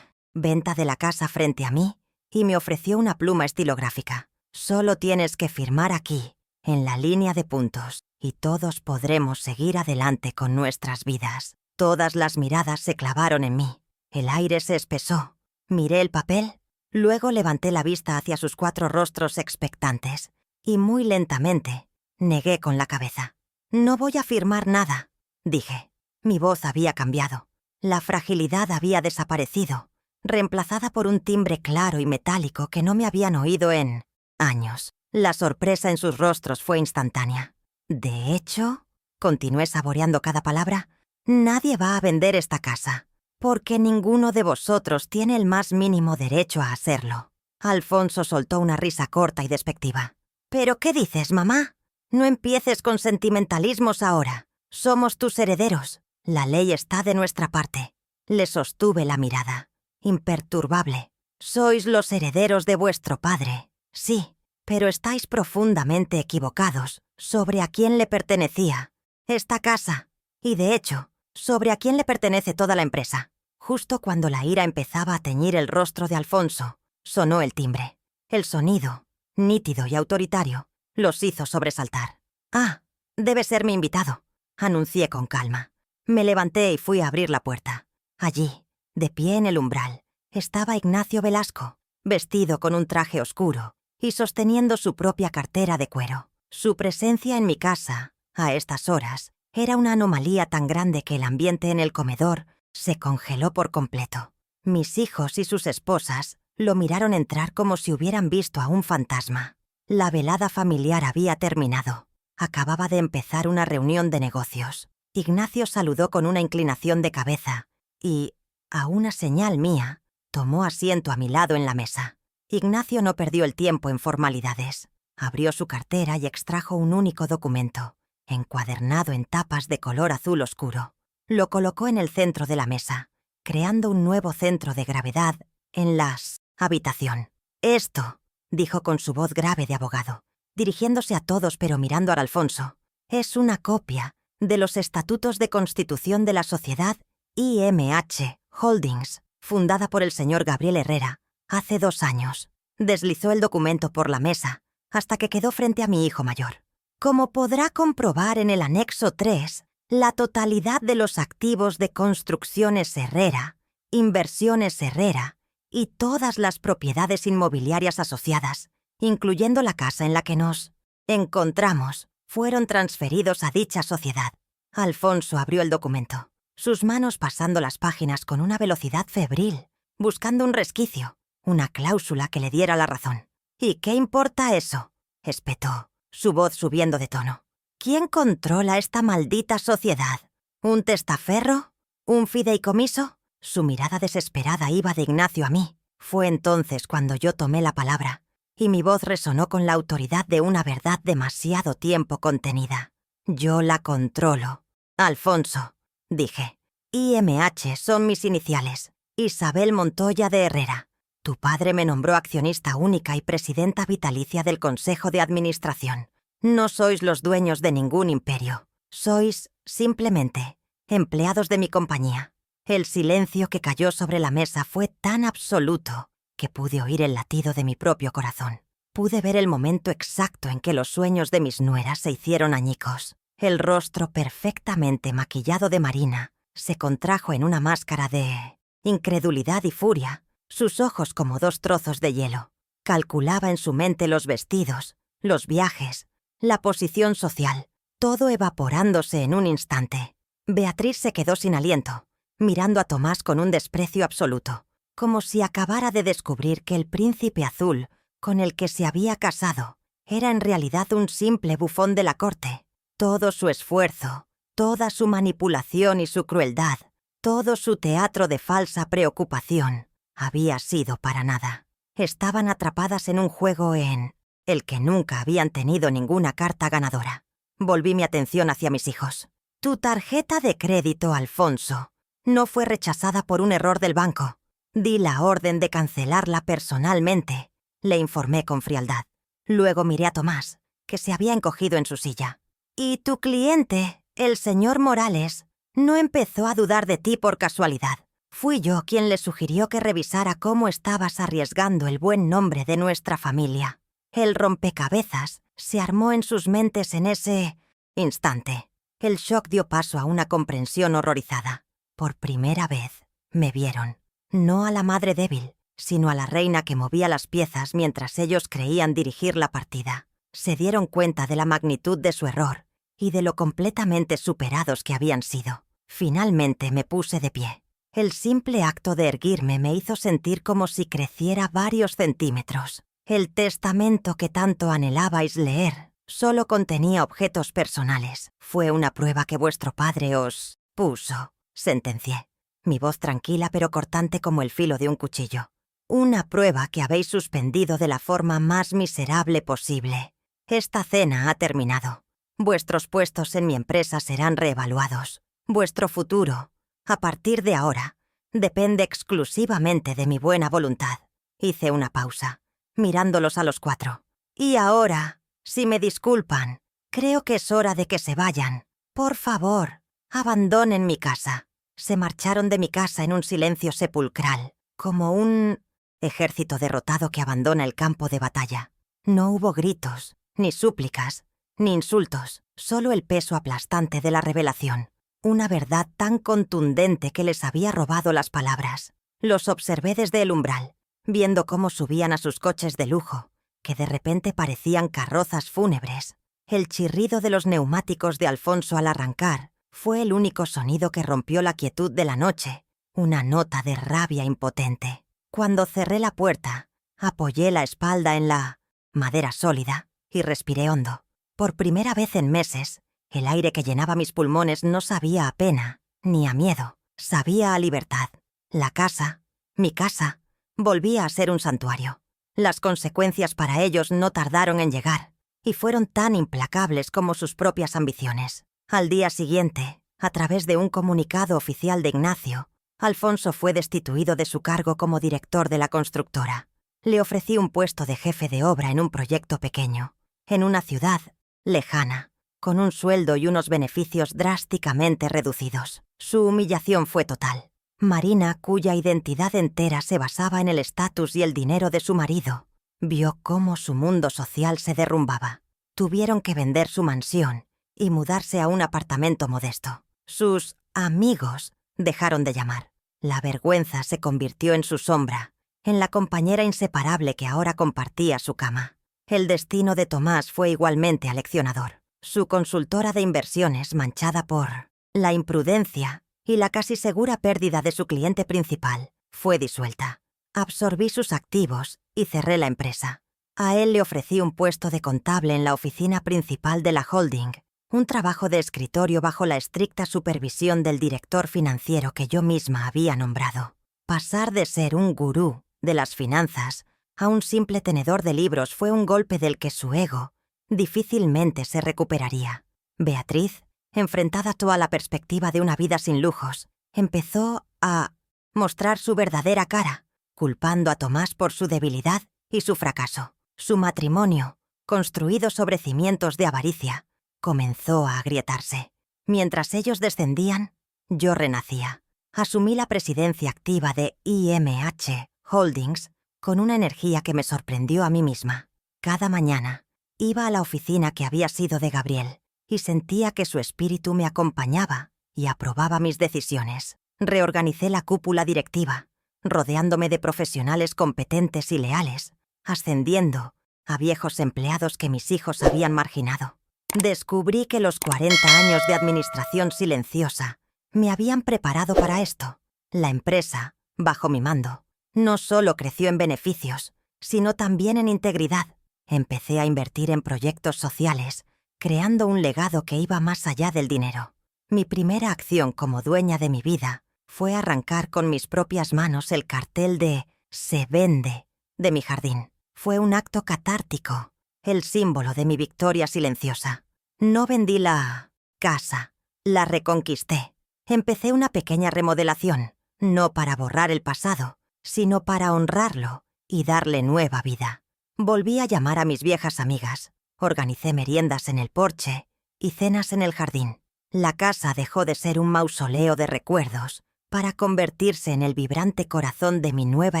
venta de la casa frente a mí y me ofreció una pluma estilográfica. «Solo tienes que firmar aquí, en la línea de puntos, y todos podremos seguir adelante con nuestras vidas». Todas las miradas se clavaron en mí. El aire se espesó. Miré el papel, luego levanté la vista hacia sus 4 rostros expectantes y muy lentamente negué con la cabeza. «No voy a firmar nada», dije. Mi voz había cambiado. La fragilidad había desaparecido, reemplazada por un timbre claro y metálico que no me habían oído en años. La sorpresa en sus rostros fue instantánea. «De hecho», continué saboreando cada palabra, «nadie va a vender esta casa, porque ninguno de vosotros tiene el más mínimo derecho a hacerlo». Alfonso soltó una risa corta y despectiva. «¿Pero qué dices, mamá? No empieces con sentimentalismos ahora. Somos tus herederos. La ley está de nuestra parte». Le sostuve la mirada, imperturbable. «Sois los herederos de vuestro padre, sí, pero estáis profundamente equivocados sobre a quién le pertenecía esta casa, y de hecho, sobre a quién le pertenece toda la empresa. Justo cuando la ira empezaba a teñir el rostro de Alfonso, sonó el timbre. El sonido, nítido y autoritario, los hizo sobresaltar. «Ah, debe ser mi invitado», anuncié con calma. Me levanté y fui a abrir la puerta. Allí, de pie en el umbral, estaba Ignacio Velasco, vestido con un traje oscuro y sosteniendo su propia cartera de cuero. Su presencia en mi casa, a estas horas, era una anomalía tan grande que el ambiente en el comedor se congeló por completo. Mis hijos y sus esposas lo miraron entrar como si hubieran visto a un fantasma. La velada familiar había terminado. Acababa de empezar una reunión de negocios. Ignacio saludó con una inclinación de cabeza y, a una señal mía, tomó asiento a mi lado en la mesa. Ignacio no perdió el tiempo en formalidades. Abrió su cartera y extrajo un único documento, encuadernado en tapas de color azul oscuro. Lo colocó en el centro de la mesa, creando un nuevo centro de gravedad en la habitación. «Esto», dijo con su voz grave de abogado, dirigiéndose a todos pero mirando a Alfonso, «es una copia de los estatutos de constitución de la sociedad IMH Holdings, fundada por el señor Gabriel Herrera hace 2 años». Deslizó el documento por la mesa hasta que quedó frente a mi hijo mayor. «Como podrá comprobar en el anexo 3, la totalidad de los activos de Construcciones Herrera, Inversiones Herrera y todas las propiedades inmobiliarias asociadas, incluyendo la casa en la que nos encontramos, fueron transferidos a dicha sociedad». Alfonso abrió el documento, sus manos pasando las páginas con una velocidad febril, buscando un resquicio, una cláusula que le diera la razón. «¿Y qué importa eso?», espetó, su voz subiendo de tono. «¿Quién controla esta maldita sociedad? ¿Un testaferro? ¿Un fideicomiso?». Su mirada desesperada iba de Ignacio a mí. Fue entonces cuando yo tomé la palabra, y mi voz resonó con la autoridad de una verdad demasiado tiempo contenida. «Yo la controlo, Alfonso», dije. «IMH son mis iniciales, Isabel Montoya de Herrera. Tu padre me nombró accionista única y presidenta vitalicia del Consejo de Administración. No sois los dueños de ningún imperio. Sois, simplemente, empleados de mi compañía». El silencio que cayó sobre la mesa fue tan absoluto que pude oír el latido de mi propio corazón. Pude ver el momento exacto en que los sueños de mis nueras se hicieron añicos. El rostro perfectamente maquillado de Marina se contrajo en una máscara de incredulidad y furia, sus ojos como 2 trozos de hielo. Calculaba en su mente los vestidos, los viajes, la posición social, todo evaporándose en un instante. Beatriz se quedó sin aliento, mirando a Tomás con un desprecio absoluto, como si acabara de descubrir que el príncipe azul con el que se había casado era en realidad un simple bufón de la corte. Todo su esfuerzo, toda su manipulación y su crueldad, todo su teatro de falsa preocupación, había sido para nada. Estaban atrapadas en un juego en el que nunca habían tenido ninguna carta ganadora. Volví mi atención hacia mis hijos. «Tu tarjeta de crédito, Alfonso, no fue rechazada por un error del banco. Di la orden de cancelarla personalmente», le informé con frialdad. Luego miré a Tomás, que se había encogido en su silla. «¿Y tu cliente, el señor Morales, no empezó a dudar de ti por casualidad? Fui yo quien le sugirió que revisara cómo estabas arriesgando el buen nombre de nuestra familia». El rompecabezas se armó en sus mentes en ese instante. El shock dio paso a una comprensión horrorizada. Por primera vez me vieron, no a la madre débil, sino a la reina que movía las piezas mientras ellos creían dirigir la partida. Se dieron cuenta de la magnitud de su error y de lo completamente superados que habían sido. Finalmente me puse de pie. El simple acto de erguirme me hizo sentir como si creciera varios centímetros. El testamento que tanto anhelabais leer solo contenía objetos personales. Fue una prueba que vuestro padre os puso, sentencié, mi voz tranquila pero cortante como el filo de un cuchillo. Una prueba que habéis suspendido de la forma más miserable posible. Esta cena ha terminado. Vuestros puestos en mi empresa serán reevaluados. Vuestro futuro, a partir de ahora, depende exclusivamente de mi buena voluntad. Hice una pausa, mirándolos a los 4. «Y ahora, si me disculpan, creo que es hora de que se vayan. Por favor, abandonen mi casa». Se marcharon de mi casa en un silencio sepulcral, como un ejército derrotado que abandona el campo de batalla. No hubo gritos, ni súplicas, ni insultos, solo el peso aplastante de la revelación. Una verdad tan contundente que les había robado las palabras. Los observé desde el umbral, viendo cómo subían a sus coches de lujo, que de repente parecían carrozas fúnebres. El chirrido de los neumáticos de Alfonso al arrancar fue el único sonido que rompió la quietud de la noche, una nota de rabia impotente. Cuando cerré la puerta, apoyé la espalda en la madera sólida y respiré hondo. Por primera vez en meses, el aire que llenaba mis pulmones no sabía a pena ni a miedo, sabía a libertad. La casa, mi casa, volvía a ser un santuario. Las consecuencias para ellos no tardaron en llegar, y fueron tan implacables como sus propias ambiciones. Al día siguiente, a través de un comunicado oficial de Ignacio, Alfonso fue destituido de su cargo como director de la constructora. Le ofrecí un puesto de jefe de obra en un proyecto pequeño, en una ciudad lejana, con un sueldo y unos beneficios drásticamente reducidos. Su humillación fue total. Marina, cuya identidad entera se basaba en el estatus y el dinero de su marido, vio cómo su mundo social se derrumbaba. Tuvieron que vender su mansión y mudarse a un apartamento modesto. Sus amigos dejaron de llamar. La vergüenza se convirtió en su sombra, en la compañera inseparable que ahora compartía su cama. El destino de Tomás fue igualmente aleccionador. Su consultora de inversiones, manchada por la imprudencia y la casi segura pérdida de su cliente principal, fue disuelta. Absorbí sus activos y cerré la empresa. A él le ofrecí un puesto de contable en la oficina principal de la holding, un trabajo de escritorio bajo la estricta supervisión del director financiero que yo misma había nombrado. Pasar de ser un gurú de las finanzas a un simple tenedor de libros fue un golpe del que su ego difícilmente se recuperaría. Beatriz, enfrentada a toda la perspectiva de una vida sin lujos, empezó a mostrar su verdadera cara, culpando a Tomás por su debilidad y su fracaso. Su matrimonio, construido sobre cimientos de avaricia, comenzó a agrietarse. Mientras ellos descendían, yo renacía. Asumí la presidencia activa de IMH Holdings con una energía que me sorprendió a mí misma. Cada mañana iba a la oficina que había sido de Gabriel y sentía que su espíritu me acompañaba y aprobaba mis decisiones. Reorganicé la cúpula directiva, rodeándome de profesionales competentes y leales, ascendiendo a viejos empleados que mis hijos habían marginado. Descubrí que los 40 años de administración silenciosa me habían preparado para esto. La empresa, bajo mi mando, no solo creció en beneficios, sino también en integridad. Empecé a invertir en proyectos sociales, creando un legado que iba más allá del dinero. Mi primera acción como dueña de mi vida fue arrancar con mis propias manos el cartel de «Se vende» de mi jardín. Fue un acto catártico, el símbolo de mi victoria silenciosa. No vendí la casa, la reconquisté. Empecé una pequeña remodelación, no para borrar el pasado, sino para honrarlo y darle nueva vida. Volví a llamar a mis viejas amigas, organicé meriendas en el porche y cenas en el jardín. La casa dejó de ser un mausoleo de recuerdos para convertirse en el vibrante corazón de mi nueva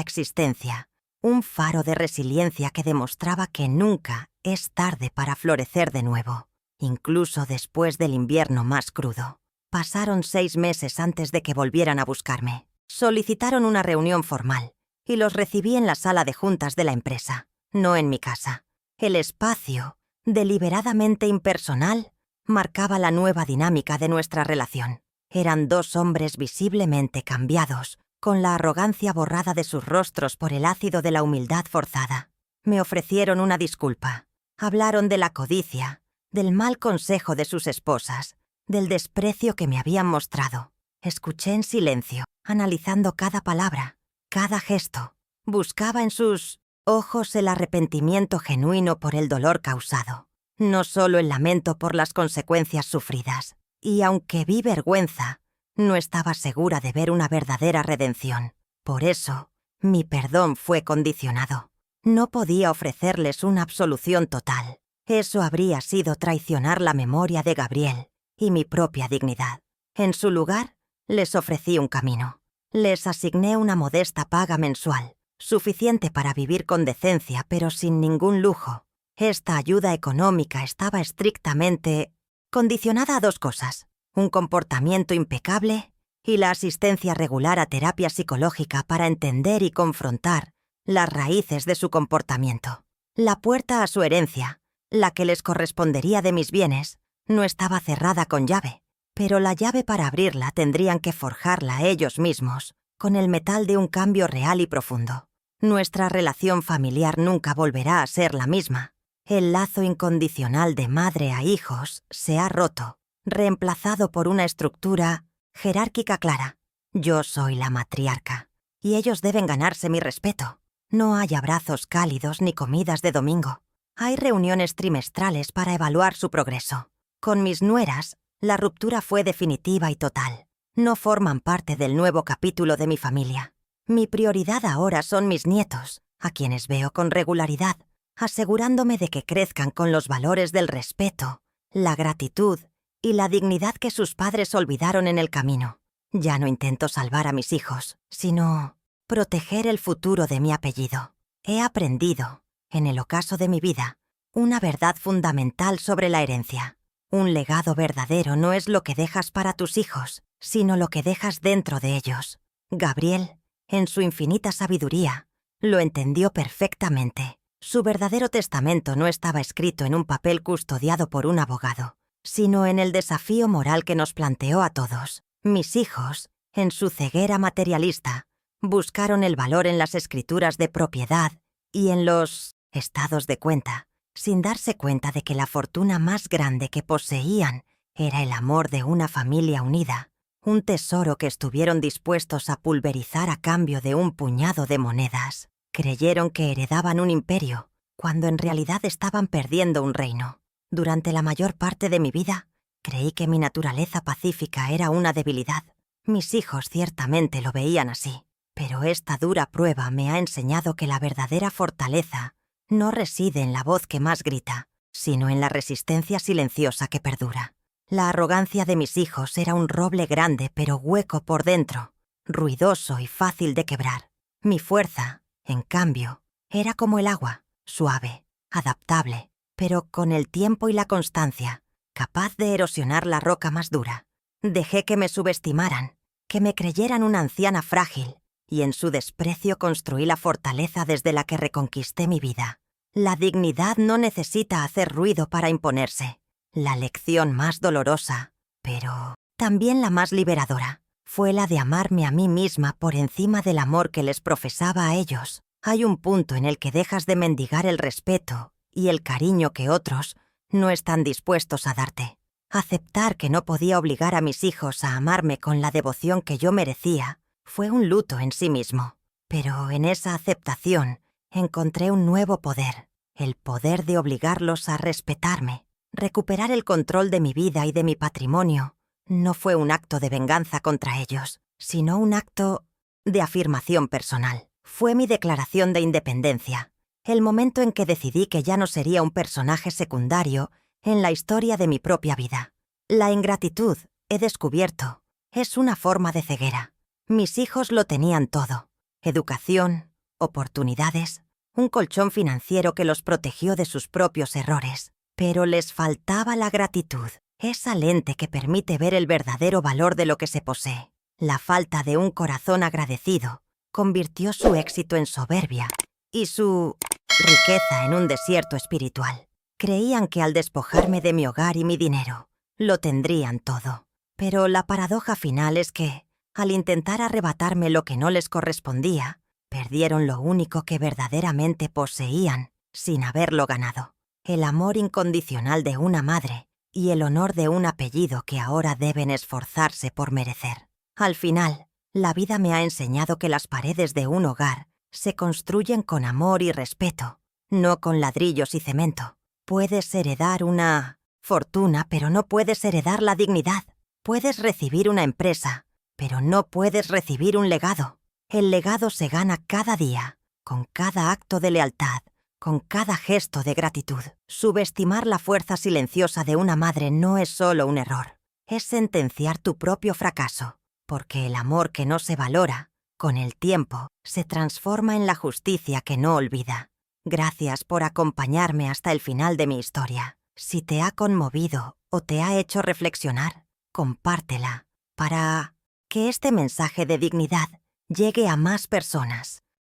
existencia, un faro de resiliencia que demostraba que nunca es tarde para florecer de nuevo, incluso después del invierno más crudo. Pasaron 6 meses antes de que volvieran a buscarme. Solicitaron una reunión formal y los recibí en la sala de juntas de la empresa, no en mi casa. El espacio, deliberadamente impersonal, marcaba la nueva dinámica de nuestra relación. Eran 2 hombres visiblemente cambiados, con la arrogancia borrada de sus rostros por el ácido de la humildad forzada. Me ofrecieron una disculpa. Hablaron de la codicia, del mal consejo de sus esposas, del desprecio que me habían mostrado. Escuché en silencio, analizando cada palabra, cada gesto. Buscaba en sus ojos el arrepentimiento genuino por el dolor causado, no solo el lamento por las consecuencias sufridas. Y aunque vi vergüenza, no estaba segura de ver una verdadera redención. Por eso, mi perdón fue condicionado. No podía ofrecerles una absolución total. Eso habría sido traicionar la memoria de Gabriel y mi propia dignidad. En su lugar, Les ofrecí un camino. Les asigné una modesta paga mensual, suficiente para vivir con decencia, pero sin ningún lujo. Esta ayuda económica estaba estrictamente condicionada a 2 cosas: un comportamiento impecable y la asistencia regular a terapia psicológica para entender y confrontar las raíces de su comportamiento. La puerta a su herencia, la que les correspondería de mis bienes, no estaba cerrada con llave, pero la llave para abrirla tendrían que forjarla ellos mismos, con el metal de un cambio real y profundo. Nuestra relación familiar nunca volverá a ser la misma. El lazo incondicional de madre a hijos se ha roto, reemplazado por una estructura jerárquica clara. Yo soy la matriarca, y ellos deben ganarse mi respeto. No hay abrazos cálidos ni comidas de domingo. Hay reuniones trimestrales para evaluar su progreso. Con mis nueras, la ruptura fue definitiva y total. No forman parte del nuevo capítulo de mi familia. Mi prioridad ahora son mis nietos, a quienes veo con regularidad, asegurándome de que crezcan con los valores del respeto, la gratitud y la dignidad que sus padres olvidaron en el camino. Ya no intento salvar a mis hijos, sino proteger el futuro de mi apellido. He aprendido, en el ocaso de mi vida, una verdad fundamental sobre la herencia. Un legado verdadero no es lo que dejas para tus hijos, sino lo que dejas dentro de ellos. Gabriel, en su infinita sabiduría, lo entendió perfectamente. Su verdadero testamento no estaba escrito en un papel custodiado por un abogado, sino en el desafío moral que nos planteó a todos. Mis hijos, en su ceguera materialista, buscaron el valor en las escrituras de propiedad y en los estados de cuenta, sin darse cuenta de que la fortuna más grande que poseían era el amor de una familia unida, un tesoro que estuvieron dispuestos a pulverizar a cambio de un puñado de monedas. Creyeron que heredaban un imperio, cuando en realidad estaban perdiendo un reino. Durante la mayor parte de mi vida, creí que mi naturaleza pacífica era una debilidad. Mis hijos ciertamente lo veían así, pero esta dura prueba me ha enseñado que la verdadera fortaleza no reside en la voz que más grita, sino en la resistencia silenciosa que perdura. La arrogancia de mis hijos era un roble grande pero hueco por dentro, ruidoso y fácil de quebrar. Mi fuerza, en cambio, era como el agua, suave, adaptable, pero con el tiempo y la constancia, capaz de erosionar la roca más dura. Dejé que me subestimaran, que me creyeran una anciana frágil, y en su desprecio construí la fortaleza desde la que reconquisté mi vida. La dignidad no necesita hacer ruido para imponerse. La lección más dolorosa, pero también la más liberadora, fue la de amarme a mí misma por encima del amor que les profesaba a ellos. Hay un punto en el que dejas de mendigar el respeto y el cariño que otros no están dispuestos a darte. Aceptar que no podía obligar a mis hijos a amarme con la devoción que yo merecía fue un luto en sí mismo. Pero en esa aceptación encontré un nuevo poder, el poder de obligarlos a respetarme. Recuperar el control de mi vida y de mi patrimonio no fue un acto de venganza contra ellos, sino un acto de afirmación personal. Fue mi declaración de independencia, el momento en que decidí que ya no sería un personaje secundario en la historia de mi propia vida. La ingratitud, he descubierto, es una forma de ceguera. Mis hijos lo tenían todo: educación, oportunidades, un colchón financiero que los protegió de sus propios errores. Pero les faltaba la gratitud, esa lente que permite ver el verdadero valor de lo que se posee. La falta de un corazón agradecido convirtió su éxito en soberbia y su riqueza en un desierto espiritual. Creían que al despojarme de mi hogar y mi dinero, lo tendrían todo. Pero la paradoja final es que, al intentar arrebatarme lo que no les correspondía, perdieron lo único que verdaderamente poseían sin haberlo ganado: el amor incondicional de una madre y el honor de un apellido que ahora deben esforzarse por merecer. Al final, la vida me ha enseñado que las paredes de un hogar se construyen con amor y respeto, no con ladrillos y cemento. Puedes heredar una fortuna, pero no puedes heredar la dignidad. Puedes recibir una empresa, pero no puedes recibir un legado. El legado se gana cada día, con cada acto de lealtad, con cada gesto de gratitud. Subestimar la fuerza silenciosa de una madre no es solo un error, es sentenciar tu propio fracaso. porque el amor que no se valora, con el tiempo, se transforma en la justicia que no olvida. Gracias por acompañarme hasta el final de mi historia. Si te ha conmovido o te ha hecho reflexionar, compártela para que este mensaje de dignidad llegue a más personas.